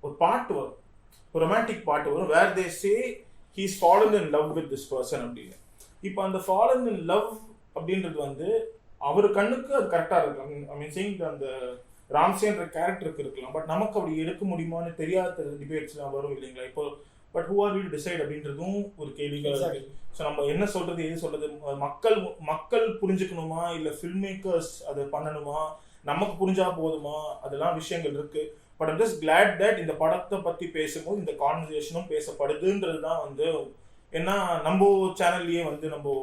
ஒரு பாட்டு வரும், ஒரு ரொமான்டிக் பாட்டு வரும், வேர் தே சே he's fallen in love with this person அப்படின்னு. இப்போ அந்த fallen in love அப்படின்றது வந்து அவர் கண்ணுக்கு அது கரெக்டாக இருக்கும். ஐ மீன் சேயிங் அந்த ராம்சேன்ற கேரக்டருக்கு இருக்கலாம், பட் நமக்கு அப்படி எடுக்க முடியுமான்னு தெரியாத டிபேட்ஸ்லாம் வரும் இல்லைங்களா. இப்போ but who are we to decide அப்படின்றதும் ஒரு கேள்விகள் இருக்கு. ஸோ நம்ம என்ன சொல்றது, எது சொல்றது, மக்கள் புரிஞ்சுக்கணுமா இல்லை ஃபில்ம் மேக்கர்ஸ் அதை பண்ணணுமா, நமக்கு புரிஞ்சா போதுமா, அதெல்லாம் விஷயங்கள் இருக்கு. But I'm just glad that இந்த படத்தை பற்றி பேசும்போது இந்த கான்வர்சேஷனும் பேசப்படுதுன்றது தான் வந்து. ஏன்னா நம்ம சேனல்லையே வந்து நம்ம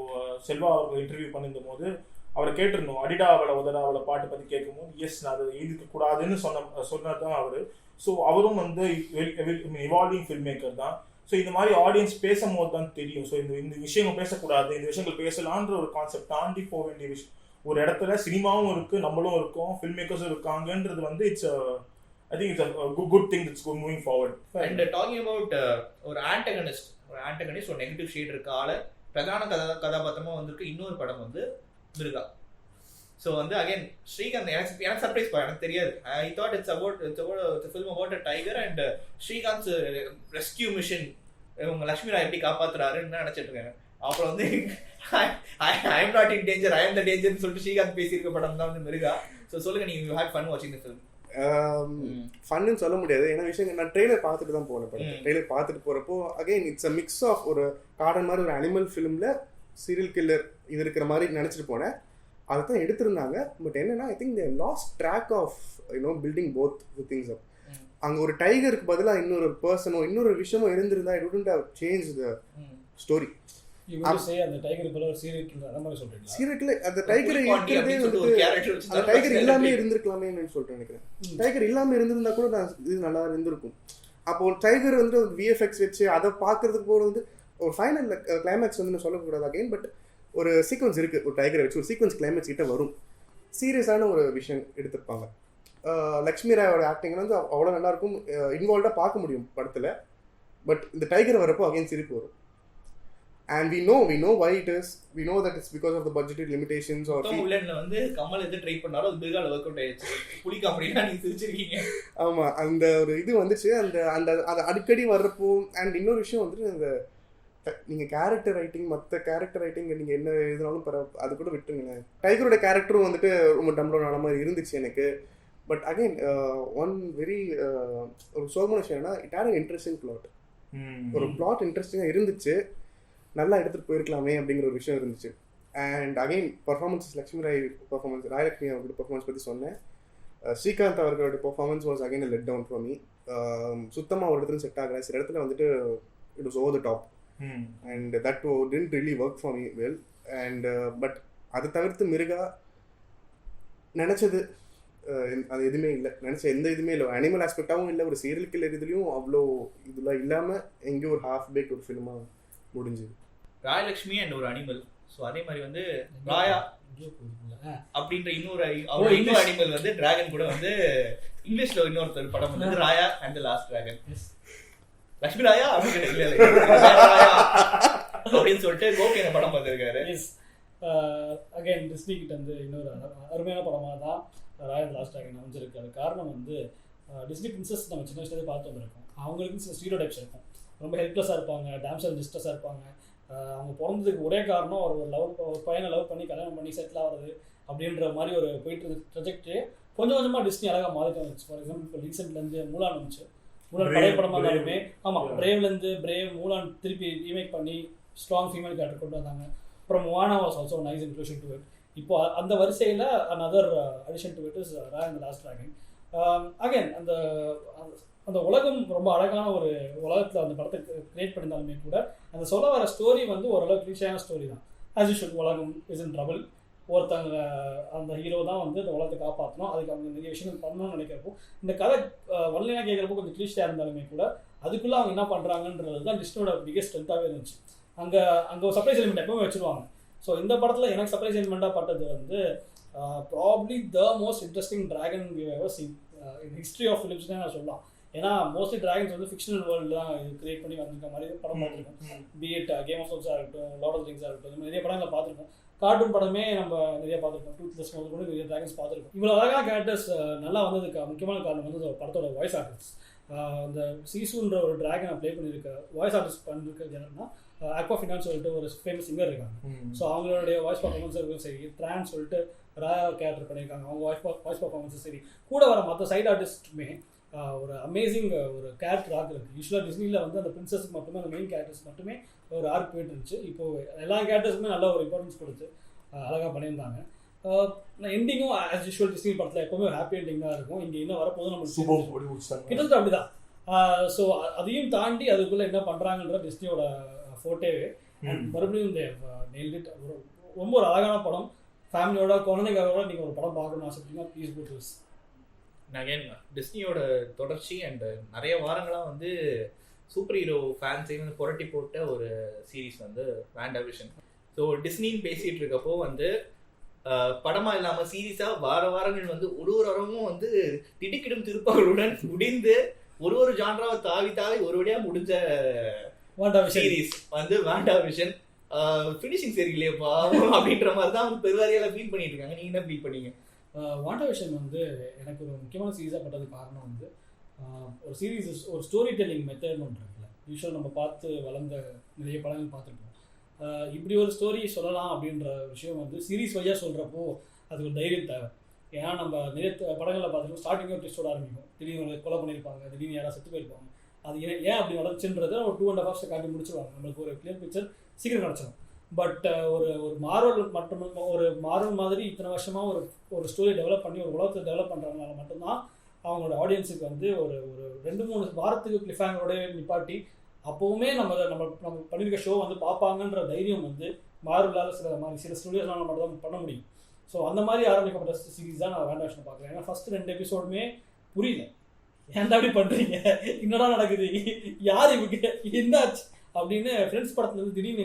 செல்வா அவர்கள் இன்டர்வியூ பண்ணிருந்த போது அவரை கேட்டிருந்தோம், அடிடா அவளை உதடா அவளை பாட்டு பற்றி கேட்கும்போது எஸ் நான் அதை எழுதிக்க கூடாதுன்னு சொன்னதான் அவரு. ஸோ அவரும் வந்து இவால்விங் ஃபில்ம் மேக்கர் தான். ஸோ இந்த மாதிரி ஆடியன்ஸ் பேசும்போது தான் தெரியும். ஸோ இந்த விஷயங்கள் பேசக்கூடாது, இந்த விஷயங்கள் பேசலான்ற ஒரு கான்செப்ட் தாண்டி போக வேண்டிய விஷயம். ஒரு இடத்துல சினிமாவும் இருக்கு, நம்மளும் இருக்கோம், ஃபில்ம் மேக்கர்ஸும் இருக்காங்கன்றது வந்து it's I think it's a good thing that's moving forward.
And talking about ஒரு ஆன்டகனிஸ்ட் ஒரு நெகட்டிவ் ஷேட் இருக்க ஆள பிரதான கதாபாத்திரமா வந்திருக்கு இன்னொரு படம் வந்து மிருகா. ஸோ வந்து அகைன் ஸ்ரீகாந்த் எனக்கு சர்ப்ரைஸ் எனக்கு தெரியாது. I thought it's about film about a tiger and Srikanth rescue mission இவங்க லட்சுமி ராய் எப்படி காப்பாத்துறாருன்னு நினைச்சிட்டு இருக்கேன். அப்புறம் வந்து I am not in danger, I am the டேஞ்சர்னு சொல்லிட்டு ஸ்ரீகாந்த் பேசியிருக்க படம் தான் வந்து மிருகா. ஸோ சொல்லுங்க, நீங்க யூ ஹேட் ஃபன் வாட்சிங் தி ஃபிலிம்.
ஃபன்னு சொல்ல முடியாது, ஏன்னா விஷயம் நான் ட்ரெய்லர் பார்த்துட்டு தான் போனேன். ட்ரெய்லர் பார்த்துட்டு போகிறப்போ again it's a mix of ஒரு கார்டன் மாதிரி ஒரு அனிமல் ஃபிலிமில் சீரியல் கில்லர் இது இருக்கிற மாதிரி நினச்சிட்டு போனேன். அதை தான் எடுத்திருந்தாங்க. பட் என்னன்னா I think they lost track of building both things up. அங்கே ஒரு டைகருக்கு பதிலாக இன்னொரு பர்சனோ இன்னொரு விஷயமோ இருந்திருந்தா it wouldn't have change the story.
அந்த டைகர்
இல்லாம இருந்திருக்கலாமே சொல்லிட்டு நினைக்கிறேன். டைகர் இல்லாம இருந்திருந்தா கூட இது நல்லா இருந்திருக்கும். அப்போ டைகர் வந்து விஎஃப்எக்ஸ் வச்சு அதை பாக்குறதுக்கு போது வந்து ஒரு ஃபைனல் கிளைமேக்ஸ் வந்து சொல்லக்கூடாது அகைன். பட் ஒரு சீக்வன்ஸ் இருக்கு, ஒரு டைகரை வச்சு ஒரு சீக்வன்ஸ் கிளைமேக்ஸ் கிட்ட வரும். சீரியஸான ஒரு விஷயம் எடுத்திருப்பாங்க. லக்ஷ்மி ராயோட ஆக்டிங் வந்து அவ்வளோ நல்லா இருக்கும், இன்வால்வ்டாக பார்க்க முடியும் படத்தில். பட் இந்த டைகர் வரப்போ அகைன் சிரிப்பு வரும். And we know why it is. We know that it's because of the budgetary limitations or
உள்ளன்ல வந்து கமல் எது ட்ரை பண்ணாரோ அது பிகால வொர்க் அவுட் ஆயிடுச்சு. புலி காமெடினா நீங்க சிரிச்சிருக்கீங்க.
ஆமா, அந்த ஒரு இது வந்துச்சு. அந்த அது அடிக்கடி வர்றப்போ. அண்ட் இன்னொரு விஷயம் வந்து அந்த நீங்க கேரக்டர் ரைட்டிங், மற்ற கேரக்டர் ரைட்டிங் நீங்க என்ன எழுதினாலும் அது கூட விட்டுருங்களேன். டைகரோட கேரக்டரும் வந்துட்டு ரொம்ப டம்ளர் ஆன மாதிரி இருந்துச்சு எனக்கு. பட் அகைன் ஒன் வெரி ஒரு சோகமான விஷயம்னா it had an interesting plot. ஒரு பிளாட் இன்ட்ரெஸ்டிங்காக இருந்துச்சு, நல்லா எடுத்துகிட்டு போயிருக்கலாமே அப்படிங்கிற ஒரு விஷயம் இருந்துச்சு. And again performances, Lakshmi Rai performance, Rai Lakshmi அவர்களோட பர்ஃபார்மன்ஸ் பற்றி சொன்னேன். ஸ்ரீகாந்த் அவர்களோட performance was again let down for me. சுத்தமாக ஒரு இடத்துல செட் ஆகலை. சில இடத்துல வந்துட்டு it was over the top and that didn't really work for me well. And but அதை தவிர்த்து மிருகா நினச்சது அது எதுவுமே இல்லை, நினச்ச எந்த இதுவுமே இல்லை. அனிமல் ஆஸ்பெக்டாகவும் இல்லை, ஒரு சீரியல் கில்லர் இதுலேயும் அவ்வளோ இதெல்லாம் இல்லாமல் எங்கேயும் ஒரு ஹாஃப் பேக் ஒரு ஃபிலிமாக முடிஞ்சுது.
ராயலக்ஷ்மி அண்ட் ஒரு அனிமல். ஸோ அதே மாதிரி வந்து ராயா அப்படின்ற இன்னொரு அனிமல் வந்து டிராகன் கூட வந்து இங்கிலீஷ்ல இன்னொருத்தர் படம் வந்து Raya and the last dragon. Lakshmi Raya அப்படின்னு சொல்லிட்டு கோபியான படம் பார்த்திருக்காரு.
அகைன் டிஸ்னி கிட்ட வந்து இன்னொரு அருமையான படமாக தான் ராயா லாஸ்ட் டிராகன் அமைஞ்சிருக்கு. அது காரணம் வந்து டிஸ்னி பிரின்சஸ் நம்ம சின்ன வயசுலேயே பார்த்து வந்திருக்கோம். அவங்களுக்கு சில ஸ்டீரியோடைப்ஸ் இருக்கும், ரொம்ப ஹெல்ப்லெஸ்ஸாக இருப்பாங்க, டான்ஸர் டிஸ்ட்ரெஸ்ஸாக இருப்பாங்க. அவங்க பிறந்ததுக்கு ஒரே காரணம் ஒரு பையனை லவ் பண்ணி கல்யாணம் பண்ணி செட்டில் ஆகிறது அப்படின்ற மாதிரி ஒரு போயிட்டு ப்ரொஜெக்ட் கொஞ்சம் கொஞ்சமாக டிஸ்னி அழகாக மாறிட்டு வந்துச்சு. ஃபார் எக்ஸாம்பிள் இப்போ ரீசெண்ட்லேருந்து மூலான் வந்துச்சு. மூலான் பழைய படமாக இருந்தாலுமே ஆமாம், பிரேவ்லேருந்து மூலான் திருப்பி ரீமேக் பண்ணி ஸ்ட்ராங் ஃபீமேல் கேரக்டர் கொண்டு வந்தாங்க. அப்புறம் Mona was also nice inclusion to it. இப்போ அந்த வரிசையில் another addition to it is Raya and the last dragon. Again அந்த உலகம் ரொம்ப அழகான ஒரு உலகத்தில் அந்த படத்தை கிரியேட் பண்ணியிருந்தாலுமே கூட அந்த சொல்ல வர ஸ்டோரி வந்து ஓரளவு கிளீஷியான ஸ்டோரி தான். ஆஸ் யூஷுவல் உலகம் இஸ் இன் ட்ரபிள். ஒருத்தங்க அந்த ஹீரோ தான் வந்து இந்த உலகத்தை காப்பாற்றணும், அதுக்கு அவங்க நிறைய விஷயங்கள் பண்ணணும்னு நினைக்கிறப்போ இந்த கதை வல்லையாக கேட்குறப்போ கொஞ்சம் கிளீஷியாக இருந்தாலுமே கூட அதுக்குள்ளே அவங்க என்ன பண்ணுறாங்கன்றது தான் டிஸ்னியோட பிகெஸ்ட் ஸ்ட்ரென்த்தாகவே இருந்துச்சு. அங்கே ஒரு சர்ப்ரைஸ் எலிமெண்ட் எப்பவுமே வச்சுருவாங்க. ஸோ இந்த படத்தில் எனக்கு சர்ப்ரைஸ் எலிமெண்ட்டாக பட்டது வந்து probably the most interesting dragon we ever seen in history of ஃபிலிம்ஸ்னே நான் சொல்லலாம். ஏன்னா மோஸ்ட்லி டிராகன்ஸ் வந்து ஃபிக்ஷனல் வேர்ல்டு தான் இது கிரியேட் பண்ணி வந்திருக்க மாதிரி படம் பார்த்துருக்கோம். பிஎட் கேம் ஆஃப் த்ரோன்ஸாக இருக்கட்டும், லார்ட் ஆஃப் திங்ஸாக இருக்கட்டும், இந்த நிறைய படங்களை பார்த்துருக்கோம். கார்ட்டூன் படமே நம்ம நிறைய பார்த்துருக்கோம். டூத்லெஸ் முதல் கூட நிறைய டிராகன்ஸ் பார்த்துருக்கோம். இவ்வளோ அழகாக கேரக்டர்ஸ் நல்லா வந்ததுக்கு முக்கியமான காரணம் வந்து படத்தோட வாய்ஸ் ஆர்டிஸ்ட். அந்த சீசுன்ற ஒரு டிராகனை ப்ளே பண்ணியிருக்க வாய்ஸ் ஆர்டிஸ்ட் பண்ணிருக்கிறது என்னன்னா அக்வாஃபினான்னு சொல்லிட்டு ஒரு ஃபேமஸ் சிங்கர் இருக்காங்க. ஸோ அவங்களுடைய வாய்ஸ் பர்ஃபார்மன்ஸ் இருக்கும் சரி, ட்ரான்ஸ் சொல்லிட்டு ராயா கேரக்டர் பண்ணியிருக்காங்க, அவங்க வாய்ஸ் பர்ஃபார்மன்ஸும் சரி, கூட வர மற்ற சைட் ஆர்டிஸ்ட்டுமே ஒரு அமேசிங் ஒரு கேரக்டர் ஆர்க் இருக்குது. யூஸ்வலாக டிஸ்னியில் வந்து அந்த பிரின்சஸ்க்கு மட்டுமே அந்த மெயின் கேரக்டர்ஸ் மட்டுமே ஒரு ஆர்க் போயிட்டு இருந்துச்சு. இப்போது எல்லா கேரக்டர்ஸுமே நல்ல ஒரு இம்பார்ட்டன்ஸ் கொடுத்து அழகாக பண்ணியிருந்தாங்க. எண்டிங்கும் ஆஸ் யூஷுவல் டிஸ்னி படத்தில் எப்போவுமே ஹாப்பி எண்டிங் தான் இருக்கும். இங்கே இன்னும் வரப்போது நம்மளுக்கு கிட்டத்தட்ட அப்படி தான். ஸோ அதையும் தாண்டி அதுக்குள்ளே என்ன பண்ணுறாங்கன்ற டிஸ்னியோட ஃபோட்டோவே மறுபடியும் இந்த நெல்லிட்டு ரொம்ப ஒரு அழகான படம். ஃபேமிலியோட குழந்தைங்களோட நீங்கள் ஒரு படம் பார்க்கணும்னு ஆசைப்பட்டீங்கன்னா please go to this.
Again டிஸ்னியோட தொடர்ச்சி அண்ட் நிறைய வாரங்களாக வந்து சூப்பர் ஹீரோ ஃபேன்ஸையும் வந்து புரட்டி போட்ட ஒரு சீரீஸ் வந்து வாண்டாவிஷன். ஸோ டிஸ்னின்னு பேசிகிட்டு இருக்கப்போ வந்து படமாக இல்லாமல் சீரீஸாக வாரங்கள் வந்து ஒரு வாரமும் வந்து திடுக்கிடும் திருப்பங்களுடன் முடிந்து ஒரு ஜான்ராவை தாவி ஒரு வழியாக முடிஞ்ச சீரீஸ் வந்து வாண்டாவிஷன். ஃபினிஷிங் சரியில்லையப்பா அப்படின்ற மாதிரி தான் வந்து பெருவாரியால் ஃபீல் பண்ணிட்டு இருக்காங்க. நீங்கள் என்ன ஃபீல் பண்ணீங்க?
வாண்டாவிஷன் வந்து எனக்கு ஒரு முக்கியமான சீரீஸாக பட்டதுக்கு காரணம் வந்து ஒரு சீரீஸ் ஒரு ஸ்டோரி டெல்லிங் மெத்தட்னு ஒன்று இருக்குல்ல. யூஸ்வலாக நம்ம பார்த்து வளர்ந்த நிறைய படங்கள் பார்த்துருக்கோம். இப்படி ஒரு ஸ்டோரி சொல்லலாம் அப்படின்ற விஷயம் வந்து சீரீஸ் வழியாக சொல்கிறப்போ அது ஒரு தைரியம் தேவை. ஏன்னா நம்ம நிறைய படங்களில் பார்த்தீங்கன்னா ஸ்டார்டிங் ஒரு ட்விஸ்டோட ஆரம்பிக்கும், திடீர்னு கொலை பண்ணியிருப்பாங்க, திடீர்னு யாராவது செத்து போயிருப்பாங்க, அது ஏன் அப்படி நடந்துச்சுன்றதை ஒரு 2.5 hours காட்டி முடிச்சிருவாங்க, நம்மளுக்கு ஒரு கிளியர் பிக்சர் சீக்கிரம் கிடச்சிடும். பட் ஒரு மார்வல் மட்டும் ஒரு மார்வல் மாதிரி இத்தனை வருஷமாக ஒரு ஸ்டோரி டெவலப் பண்ணி ஒரு உலகத்தை டெவலப் பண்ணுறதுனால மட்டும்தான் அவங்களோட ஆடியன்ஸுக்கு வந்து ஒரு 2-3 வாரத்துக்கு கிளிஃபேங்கரோட நிப்பாட்டி அப்போவுமே நம்ம பண்ணியிருக்க ஷோ வந்து பார்ப்பாங்கன்ற தைரியம் வந்து மார்வலால் சில ஸ்டுடியோஸ்னால மட்டும் தான் பண்ண முடியும். ஸோ அந்த மாதிரி ஆரம்பிக்கப்பட்ட சீரீஸ் தான் நான் வேண்டாம் பார்க்குறேன். ஏன்னா ஃபர்ஸ்ட் 2 எபிசோடுமே புரியல, ஏன்டா அப்படி பண்ணுறீங்க, என்னடா நடக்குது, யார் இவங்க, என்னாச்சு அப்படின்னு ஃப்ரெண்ட்ஸ் படத்துல இருந்து திடீர்னு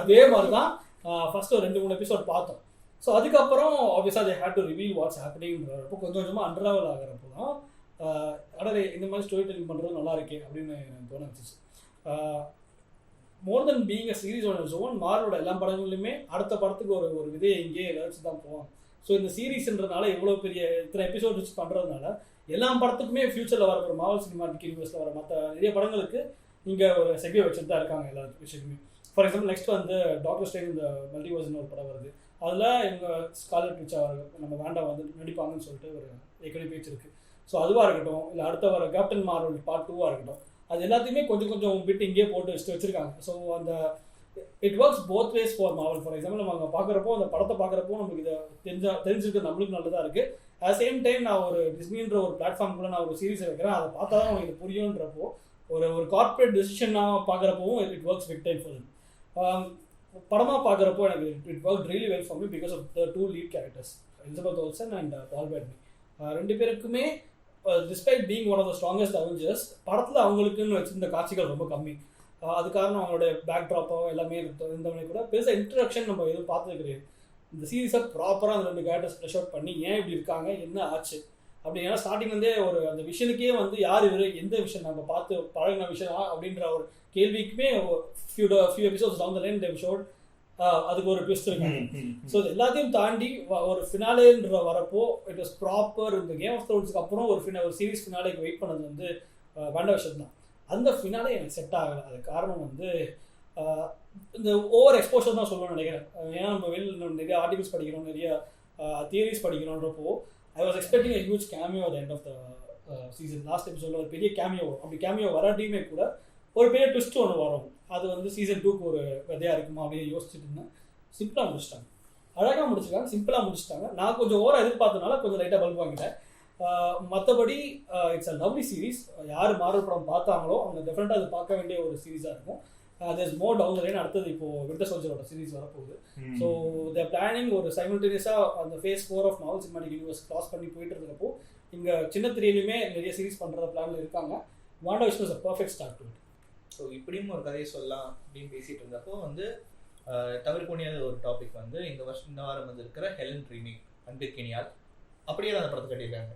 அதே மாதிரி தான் ஃபர்ஸ்ட் ஒரு 2-3 எபிசோட் பார்த்தோம். ஸோ அதுக்கப்புறம் ஆப்வியஸாக they had to reveal what's happeningன்றப்போ கொஞ்சம் கொஞ்சமாக அன்ராவல் ஆகிறப்போ தான் அடரே இந்த மாதிரி ஸ்டோரி டெல்லிங் பண்ணுறது நல்லா இருக்கே அப்படின்னு எனக்கு தோண வச்சிச்சு. More then being a series on its own, மார்வலோட எல்லா படங்கள்லையுமே அடுத்த படத்துக்கு ஒரு விதையை இங்கேயே வச்சு தான் போவாங்க. ஸோ இந்த சீரீஸ்ன்றதுனால எவ்வளோ பெரிய இத்தனை எபிசோட் வச்சு பண்ணுறதுனால எல்லா படத்துக்குமே ஃபியூச்சரில் வர ஒரு மார்வல் சினிமாட்டிக் யூனிவர்ஸில் வர மற்ற நிறைய படங்களுக்கு இங்கே ஒரு செக்யூ வச்சுட்டு தான் இருக்காங்க எல்லா விஷயத்துக்குமே. ஃபார் எக்ஸாம்பிள் நெக்ஸ்ட் வந்து டாக்டர் ஸ்ட்ரேஞ்ச் இந்த மல்டிவர்ஸ்னு ஒரு படம் வருது, அதில் இவங்க ஸ்கார்லெட் விட்ச் நம்ம வேண்டா வந்து நடிப்பாங்கன்னு சொல்லிட்டு ஒரு ஏற்கனவே பேச்சு இருக்குது. ஸோ அதுவாக இருக்கட்டும், இல்லை அடுத்த வர கேப்டன் மார்வல் பார்ட் 2 இருக்கட்டும், அது எல்லாத்தையுமே கொஞ்சம் கொஞ்சம் பிட் இங்கேயே போட்டு வச்சுருக்காங்க. ஸோ அந்த it works both ways for Marvel. For example நம்ம அங்கே பார்க்குறப்போ அந்த படத்தை பார்க்குறப்போ நமக்கு இதை தெரிஞ்சிருக்கிறது நம்மளுக்கு நல்லதாக இருக்குது. அட் சேம் டைம் நான் ஒரு டிஸ்னின்ற ஒரு பிளாட்ஃபார்முக்குள்ள நான் ஒரு சீரீஸை வைக்கிறேன், அதை பார்த்தா தான் உங்களுக்கு இது புரியுன்றப்போ ஒரு கார்ப்பரேட் டெசிஷனாக பார்க்குறப்பவும் it works big time for படமாக பார்க்குறப்போ எனக்கு it work really well for me because of the 2 lead characters Elizabeth Olsen and Paul Bettany. 2 பேருக்குமே despite being one of the strongest Avengers படத்தில் அவங்களுக்குன்னு வச்சிருந்த காட்சிகள் ரொம்ப கம்மி. அது காரணம் அவங்களோட பேக் ட்ராப்போ எல்லாமே இருந்தவனே கூட பெருசாக இன்ட்ரடக்ஷன் நம்ம எதுவும் பார்த்தது கிடையாது. இந்த சீரீஸை ப்ராப்பராக அந்த 2 கேரக்டர்ஸ் ஃப்ரெஷ் அவுட் பண்ணி ஏன் இப்படி இருக்காங்க, என்ன ஆச்சு அப்படி. ஏன்னா ஸ்டார்டிங் வந்து ஒரு அந்த விஷனுக்கே வந்து யார் இவர், எந்த விஷயம் நம்ம பார்த்து பழகின விஷயம் அப்படின்ற ஒரு கேள்விக்குமே few episodes down the line they showed அதுக்கு ஒரு ட்விஸ்ட் இருக்காங்க. ஸோ எல்லாத்தையும் தாண்டி ஒரு ஃபினாலேன்ற வரப்போ இட் வாஸ் ப்ராப்பர். இந்த கேம் ஆஃப் த்ரோன்ஸ்க்கு அப்புறம் ஒரு சீரீஸ் ஃபினாலேக்கு வெயிட் பண்ணது வந்து WandaVision தான். அந்த ஃபினாலே எனக்கு செட் ஆகலை. அது காரணம் வந்து இந்த ஓவர் எக்ஸ்போஷர் தான் சொல்லணும்னு நினைக்கிறேன். ஏன்னா நம்ம வெளியில் நிறைய ஆர்டிகல்ஸ் படிக்கிறோம், நிறைய தியரிஸ் படிக்கிறோன்றப்போ I was expecting a huge cameo at the end of the season. Last எபிசோடில் ஒரு பெரிய கேமியோ வரும். அப்படி கேமியோ வராட்டியுமே கூட ஒரு பெரிய ட்விஸ்ட் ஒன்று வரும். அது வந்து சீசன் 2க்கு ஒரு கதையாக இருக்குமா அப்படின்னு யோசிச்சுட்டு இருந்தேன். சிம்பிளாக முடிச்சிட்டாங்க, அழகாக முடிச்சிருக்காங்க, சிம்பிளாக முடிச்சிட்டாங்க. நான் கொஞ்சம் ஓவராக எதிர்பார்த்தனால கொஞ்சம் லைட்டாக பல்ப் வாங்கிட்டேன். மற்றபடி இட்ஸ் அ லவ்லி சீரீஸ். யார் மார்வல் படம் பார்த்தாங்களோ அவங்க டெஃபினட்டாக அது பார்க்க வேண்டிய ஒரு சீரீஸாக இருக்கும். there's more down the line. அடுத்தது இப்போ வின்டர் சோல்ஜரோட சீரீஸ் வரப்போகுது. ஸோ தேர் பிளானிங் ஒரு சைமல்டேனியஸாக அந்த phase 4 of Marvel cinematic universe cross பண்ணி போயிட்டு இருக்கப்போ இங்கே சின்ன திரையிலுமே நிறைய சீரீஸ் பண்ணுற பிளானில் இருக்காங்க. WandaVision is a perfect start to it.
So இப்படியும் ஒரு கதையை சொல்லலாம் அப்படின்னு பேசிகிட்டு இருந்தப்போ வந்து தவிர்க்க முடியாத ஒரு டாபிக் வந்து இந்த வாரம் வந்து இருக்கிற ஹெலன் ரீமேக் அன்பிற்கினியால் அப்படியே தான் அந்த படத்தை கட்டியிருக்காங்க.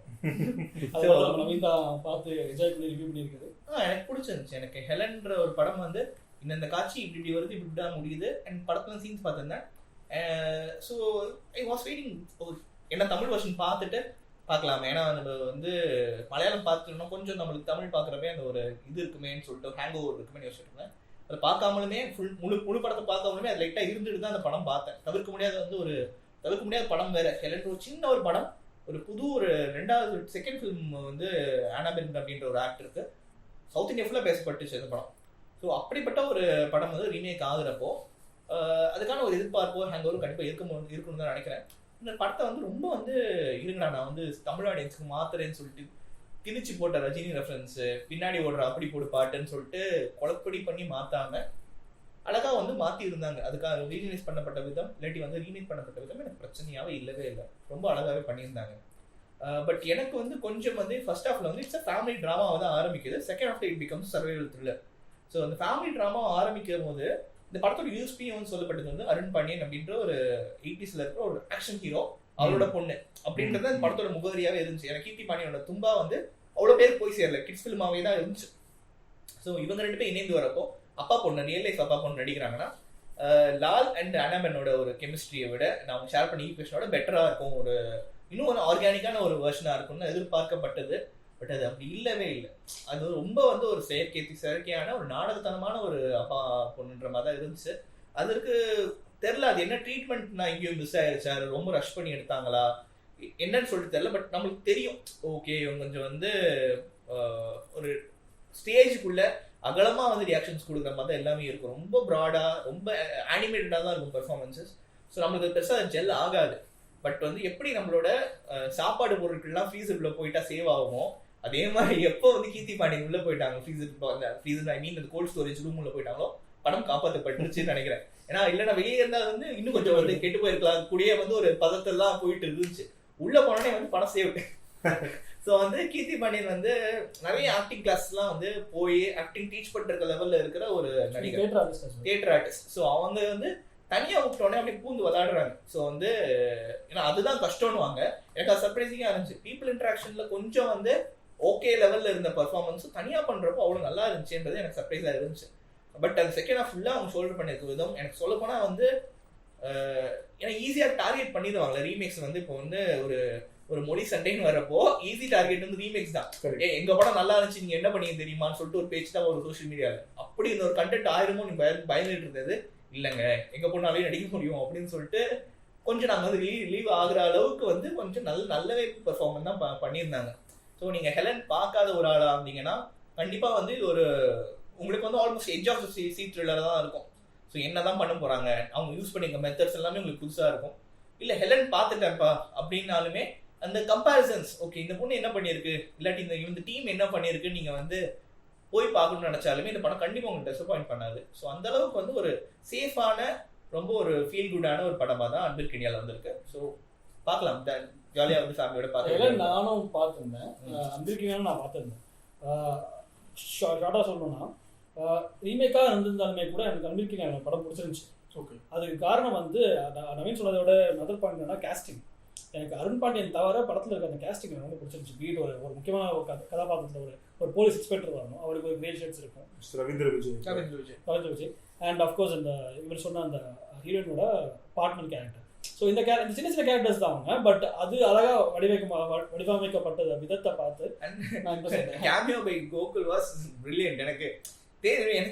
பார்த்து என்ஜாய் பண்ணி ரிவ்யூ பண்ணியிருக்காரு.
எனக்கு பிடிச்சிருந்துச்சு. எனக்கு ஹெலன்ற ஒரு படம் வந்து இந்த காட்சி இப்படி வருது, இப்படி தான் முடியுது. அண்ட் படத்துல சீன்ஸ் பார்த்துருந்தேன். ஸோ ஐ வாஸ் வெயிட்டிங் என்ன தமிழ் வெர்ஷன் பார்த்துட்டு பார்க்கலாம். ஏன்னா நம்ம வந்து மலையாளம் பார்த்துட்டோம்னா கொஞ்சம் நம்மளுக்கு தமிழ் பார்க்குறப்பே அந்த ஒரு இது இருக்குமேன்னு சொல்லிட்டு ஹேங் ஓவர் இருக்குமே யோசிச்சுட்டு இருந்தேன். அதை பார்க்காமலுமே முழு படத்தை பார்க்காமலுமே அது லைட்டாக இருந்துட்டு தான் அந்த படம் பார்த்தேன். தவிர்க்க முடியாத படம் வேற. ஹெலன் ஒரு சின்ன ஒரு படம், ஒரு புது ஒரு 2வது செகண்ட் ஃபிலிம் வந்து ஆனாபெல் அப்படின்ற ஒரு ஆக்டருக்கு சவுத் இந்தியா ஃபுல்லாக பேசப்பட்டுச்சு அந்த படம். ஸோ அப்படிப்பட்ட ஒரு படம் வந்து ரீமேக் ஆகுறப்போ அதுக்கான ஒரு எதிர்பார்ப்போ ஹேங் ஓவர் கண்டிப்பாக இருக்கணும்னு தான் நினைக்கிறேன். இந்த படத்தை வந்து ரொம்ப வந்து இருங்கடா நான் வந்து தமிழ் ஆடியன்ஸுக்கு மாத்துறேன்னு சொல்லிட்டு திணிச்சு போட்ட ரஜினி ரெஃபரன்ஸு, பின்னாடி ஓடுற அப்படி போடு பாட்டுன்னு சொல்லிட்டு குழப்படி பண்ணி மாற்றாம அழகாக வந்து மாற்றி இருந்தாங்க. அதுக்காக ரீரிலீஸ் பண்ணப்பட்ட விதம் இல்லாட்டி வந்து ரீமேக் பண்ணப்பட்ட விதம் எனக்கு பிரச்சனையாகவே இல்லவே இல்லை. ரொம்ப அழகாகவே பண்ணியிருந்தாங்க. பட் எனக்கு வந்து கொஞ்சம் வந்து ஃபர்ஸ்ட் ஹாஃப்ல வந்து இட்ஸ் ஃபேமிலி ட்ராமாவை தான் ஆரம்பிக்குது. செகண்ட் ஹாஃப்ல it becomes survival thriller. So அந்த ஃபேமிலி ட்ராமா ஆரம்பிக்கும் போது இந்த படத்தோட யூஎஸ்பி வந்து சொல்லப்பட்டது வந்து அருண் பாண்டியன் அப்படின்ற ஒரு 80s இருக்கிற ஒரு ஆக்ஷன் ஹீரோ, அவரோட பொண்ணு அப்படின்றது அந்த படத்தோட முகவரியாவே இருந்துச்சு. எனக்கு கீர்த்தி பாண்டியனோட தும்பா வந்து அவ்வளோ பேர் போய் சேரல, கிட்ஸ் ஃபிலிமாவே தான் இருந்துச்சு. ஸோ இவங்க 2 பேர் இணைந்து வரப்போ அப்பா பொண்ணு ரியல் லைஃப் அப்பா பொண்ணு நடிக்கிறாங்கன்னா லால் அண்ட் அனாபென்னோட ஒரு கெமிஸ்ட்ரியை விட நான் ஷேர் பண்ணி ஈக்குவேஷனோட பெட்டராக இருக்கும், ஒரு இன்னும் ஒரு ஆர்கானிக்கான ஒரு வெர்ஷனாக இருக்கும்னு எதிர்பார்க்கப்பட்டது. பட் அது அப்படி இல்லவே இல்லை. அது ரொம்ப வந்து ஒரு செயற்கையான ஒரு நாடகத்தனமான ஒரு அப்பா பொண்ணுன்ற மாதிரி தான் இருந்துச்சு. அதற்கு தெரில அது என்ன ட்ரீட்மெண்ட் நான் எங்கேயும் மிஸ் ஆயிருச்சா, ரொம்ப ரஷ் பண்ணி எடுத்தாங்களா என்னன்னு சொல்லிட்டு தெரியல. பட் நம்மளுக்கு தெரியும் ஓகே இவங்க கொஞ்சம் வந்து ஒரு ஸ்டேஜுக்குள்ள அகலமா வந்து ரியாக்ஷன்ஸ் கொடுக்குற மாதிரி தான் எல்லாமே இருக்கும். ரொம்ப ப்ராடா ரொம்ப அனிமேட்டடாக தான் இருக்கும் பெர்ஃபார்மன்ஸஸ். ஸோ நம்மளுக்கு பெருசாக ஜெல் ஆகாது. பட் வந்து எப்படி நம்மளோட சாப்பாடு பொருட்கள்லாம் ஃப்ரீசருக்குள்ள போயிட்டா சேவ் ஆகுமோ அதே மாதிரி எப்போ வந்து கீர்த்தி பாண்டியன் உள்ள போயிட்டாங்க ஃப்ரீசர் ஐ மீன் அந்த கோல்ட் ஸ்டோரேஜ் ரூம் உள்ள போயிட்டாங்களோ படம் காப்பாற்றப்பட்டுருச்சுன்னு நினைக்கிறேன். ஏன்னா இல்லைன்னா வெளியே இருந்தால் வந்து இன்னும் கொஞ்சம் வந்து கெட்டு போயிருக்கலாம். கூடிய வந்து ஒரு பதத்தெல்லாம் போயிட்டு இருந்துச்சு. உள்ள போனோடனே வந்து படம் சேவ். ஸோ வந்து கீர்த்தி பாண்டியன் வந்து நிறைய ஆக்டிங் கிளாஸ்லாம் வந்து போய் ஆக்டிங் டீச் பண்ற லெவல்ல இருக்கிற ஒரு நடிகர், தியேட்டர் ஆர்டிஸ்ட். ஸோ அவங்க வந்து தனியா விட்டோடனே அப்படி பூந்து விளையாடுறாங்க. ஸோ வந்து ஏன்னா அதுதான் கஷ்டம்னு வாங்க. எனக்கு அது சர்ப்ரைசிங்கா இருந்துச்சு. பீப்புள் இன்ட்ராக்ஷன்ல கொஞ்சம் வந்து ஓகே லெவல்ல இருந்த பர்ஃபார்மன்ஸும் தனியா பண்றப்போ அவ்வளவு நல்லா இருந்துச்சுன்றது எனக்கு சர்ப்ரைஸா இருந்துச்சு. பட் அது செகண்ட் ஹாஃப் ஃபுல்லா அவங்க ஷோல்டர் பண்ணிருக்க விதம் எனக்கு சொல்ல போனா வந்து ஏன்னா ஈஸியா டார்கெட் பண்ணிடுவாங்கல்ல ரீமேக்ஸ் வந்து. இப்போ வந்து ஒரு மொழி சண்டைன்னு வரப்போ ஈஸி டார்கெட் வந்து ரீமேக்ஸ் தான். எங்க படம் நல்லா இருந்துச்சு நீங்க என்ன பண்ணீங்க தெரியுமான்னு சொல்லிட்டு ஒரு பேச்சு தான் ஒரு சோஷியல் மீடியால. அப்படி இந்த ஒரு கண்டென்ட் ஆயிருமோ நீ பயந்துட்டு இருந்தது இல்லைங்க எங்க பொண்ணாலே நடிக்க முடியும் அப்படின்னு சொல்லிட்டு கொஞ்சம் நாங்கள் வந்து லீவ் ஆகுற அளவுக்கு வந்து கொஞ்சம் நல்லவே பெர்ஃபார்மன்ஸ் தான் பண்ணியிருந்தாங்க. ஸோ நீங்க ஹெலன் பார்க்காத ஒரு ஆளா இருந்தீங்கன்னா கண்டிப்பா வந்து ஒரு உங்களுக்கு வந்து almost edge of seat thriller தான் இருக்கும். ஸோ என்னதான் பண்ண போறாங்க அவங்க யூஸ் பண்ணிக்க மெத்தட்ஸ் எல்லாமே உங்களுக்கு புதுசா இருக்கும். இல்ல ஹெலன் பார்த்துட்டேன்ப்பா அப்படின்னாலுமே அந்த கம்பேரிசன்ஸ் ஓகே இந்த பொண்ணு என்ன பண்ணிருக்கு இல்லாட்டி இந்த டீம் என்ன பண்ணிருக்கு நீங்க வந்து போய் பார்க்கணும்னு நினைச்சாலுமே இந்த படம் கண்டிப்பா உங்களுக்கு டிசப்பாயிண்ட் பண்ணாது. ஸோ அந்த அளவுக்கு வந்து ஒரு சேஃபான ரொம்ப ஒரு ஃபீல் குட்டான ஒரு படமா தான் அன்பிற்கினியால வந்திருக்கு. ஸோ பார்க்கலாம் ஜாலியா வந்து ஃபேமிலியோட பார்க்கலாம்.
நானும் பார்த்துருந்தேன் அன்பிற்கினியாலும் நான் பார்த்துருந்தேன். ஷார்ட்டா சொல்லணும்னா ரீமேக்காக இருந்திருந்தாலுமே கூட எனக்கு அன்பிற்கினியால படம் பிடிச்சிருந்துச்சு. ஓகே அதுக்கு காரணம் வந்து நவீன் சொன்னதோட முதல் பாயிண்ட் என்னன்னா கேஸ்டிங். எனக்கு அருண் பாண்டியன் தவிர படத்தில் இருக்க அந்த கேஸ்டிங் எனக்கு ரொம்ப பிடிச்சிருந்துச்சு. வீடு ஒரு முக்கியமான ஒரு கதாபாத்திரத்தில் ஒரு போலீஸ் இன்ஸ்பெக்டர் வரணும். அவருக்கு ஒரு கிரே ஷேட்ஸ் இருக்கும். ரவீந்திர விஜய் அண்ட் அஃப்கோர்ஸ் அந்த இவர் சொன்ன அந்த ஹீரோயினோட பார்ட்னர் கேரக்டர். ஸோ இந்த சின்ன சின்ன கேரக்டர்ஸ் தான் அவங்க. பட் அது அழகா வடிவமைக்கப்பட்ட விதத்தை பார்த்து
எனக்கு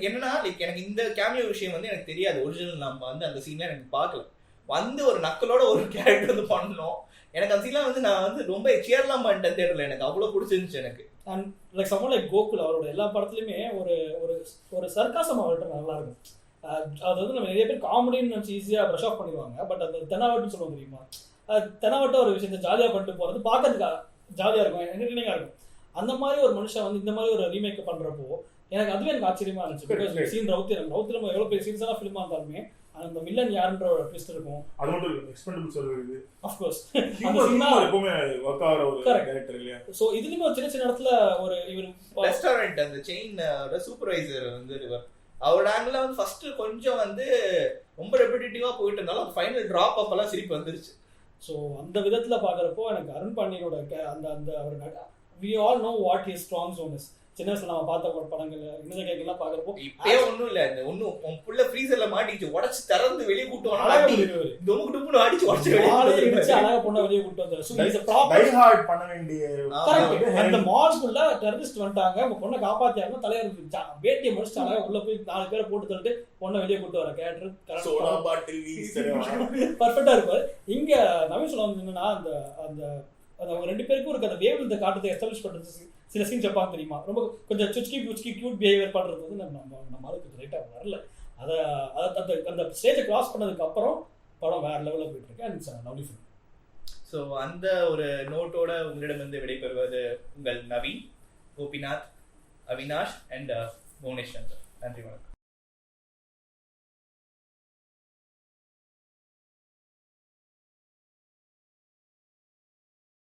என்னன்னா லைக் எனக்கு இந்த கேமியோ விஷயம் வந்து எனக்கு தெரியாது. ஒரிஜினல் நம்ம வந்து அந்த சீன்ல எனக்கு பார்க்கல. வந்து ஒரு நக்கலோட ஒரு கேரக்டர் வந்து பண்ணணும். எனக்கு அந்த சீன்லாம் வந்து நான் வந்து ரொம்ப சேரலாம் பண்ணிட்டேன் தேட்டர்ல. எனக்கு அவ்வளவு பிடிச்சிருந்துச்சு எனக்கு.
And like someone like Gokul அவரோட எல்லா படத்துலையுமே ஒரு ஒரு ஒரு சர்க்காசம் அவர்கிட்ட நல்லா இருக்கும். அது வந்து நம்ம நிறைய பேர் காமெடின்னு நினச்சி ஈஸியாக ப்ரஷ் ஆஃப் பண்ணிடுவாங்க. பட் அந்த தெனாவட்டுன்னு சொல்லுவோம் தெரியுமா, தெனாவட்ட ஒரு விஷயத்தை ஜாலியாக பண்ணிட்டு போகிறது பார்க்கறதுக்கு ஜாலியாக இருக்கும், என்டர்டெய்னிங்காக இருக்கும். அந்த மாதிரி ஒரு மனுஷன் வந்து இந்த மாதிரி ஒரு ரீமேக் பண்ணுறப்போ எனக்கு அதுவே எனக்கு ஆச்சரியமா இருந்துச்சு. பிகாஸ் சீன் ரவுத்திரம் எவ்வளோ பெரிய சீரியஸான ஃபிலிமாக இருந்தாலுமே அந்த வில்லன் யாருன்ற ஒரு ட்விஸ்ட் இருக்கும்.
அது மட்டும் இல்லை எக்ஸ்பெண்டபிள் சொல்றது
ஆஃப் கோர்ஸ்
எப்பவுமே வர்க் ஆகிற ஒரு கேரக்டர் இல்லையா.
ஸோ இதுலயுமே ஒரு சின்ன சின்ன இடத்துல ஒரு இவர்
ரெஸ்டாரண்ட் அந்த செயின் சூப்பர்வைசர் வந்து அவரோட ஆங்கிள் வந்து ஃபர்ஸ்ட் கொஞ்சம் வந்து ரொம்ப ரெப்பிட்டேட்டிவா போயிட்டு இருந்தாலும் ஃபைனல் டிராப் அப் எல்லாம் சிரிப்பு வந்துருச்சு.
ஸோ அந்த விதத்துல பாக்குறப்போ எனக்கு அருண் பாண்டியனோட அந்த அந்த அவர் we all know what his strong zone is. சின்ன வயசுல நம்ம பார்த்த படங்கள் இன்னும் கேட்கலாம் பாக்குறப்போ
இப்பே ஒன்றும் இல்லை. இந்த ஒன்றும் புள்ள ஃப்ரீசர்ல மாட்டிச்சு உடச்சு திறந்து வெளியே கூட்டு வந்தா அடிச்சு உடச்சு
அழகா பொண்ணை வெளியே கூட்டு வந்தாரு.
பண்ண வேண்டிய
அந்த மால்குள்ள டெரரிஸ்ட் வந்துட்டாங்க, உங்க பொண்ணை காப்பாத்தியாருன்னா தலைவர் வேட்டியை முடிச்சுட்டு அழகா உள்ள போய் 4 பேரை போட்டு தள்ளிட்டு பொண்ணை வெளியே கூட்டு வர கேரக்டர் பர்ஃபெக்டா இருப்பாரு. இங்க நவீன் சொல்ல என்னன்னா அந்த அந்த அவங்க 2 பேருக்கும் இருக்க அந்த வேவ் இந்த காட்டத்தை எஸ்டாப்ளிஷ் பண்றது சில சீன்ஸ் எப்பான்னு தெரியுமா, ரொம்ப கொஞ்சம் சுச்கி கியூட் பிஹேவியர் பண்றது வந்து நம்ம அதுக்கு ரைட்டா வரல. அதை அந்த ஸ்டேஜை கிராஸ் பண்ணதுக்கு அப்புறம் படம் வேற லெவலில் போயிட்டு இருக்கு. And lovely film.
ஸோ அந்த ஒரு நோட்டோட உங்களிடமிருந்து விடைபெறுவது உங்கள் நவீன், கோபிநாத், அவினாஷ் அண்ட் புவனேஸ்வர். நன்றி, வணக்கம்.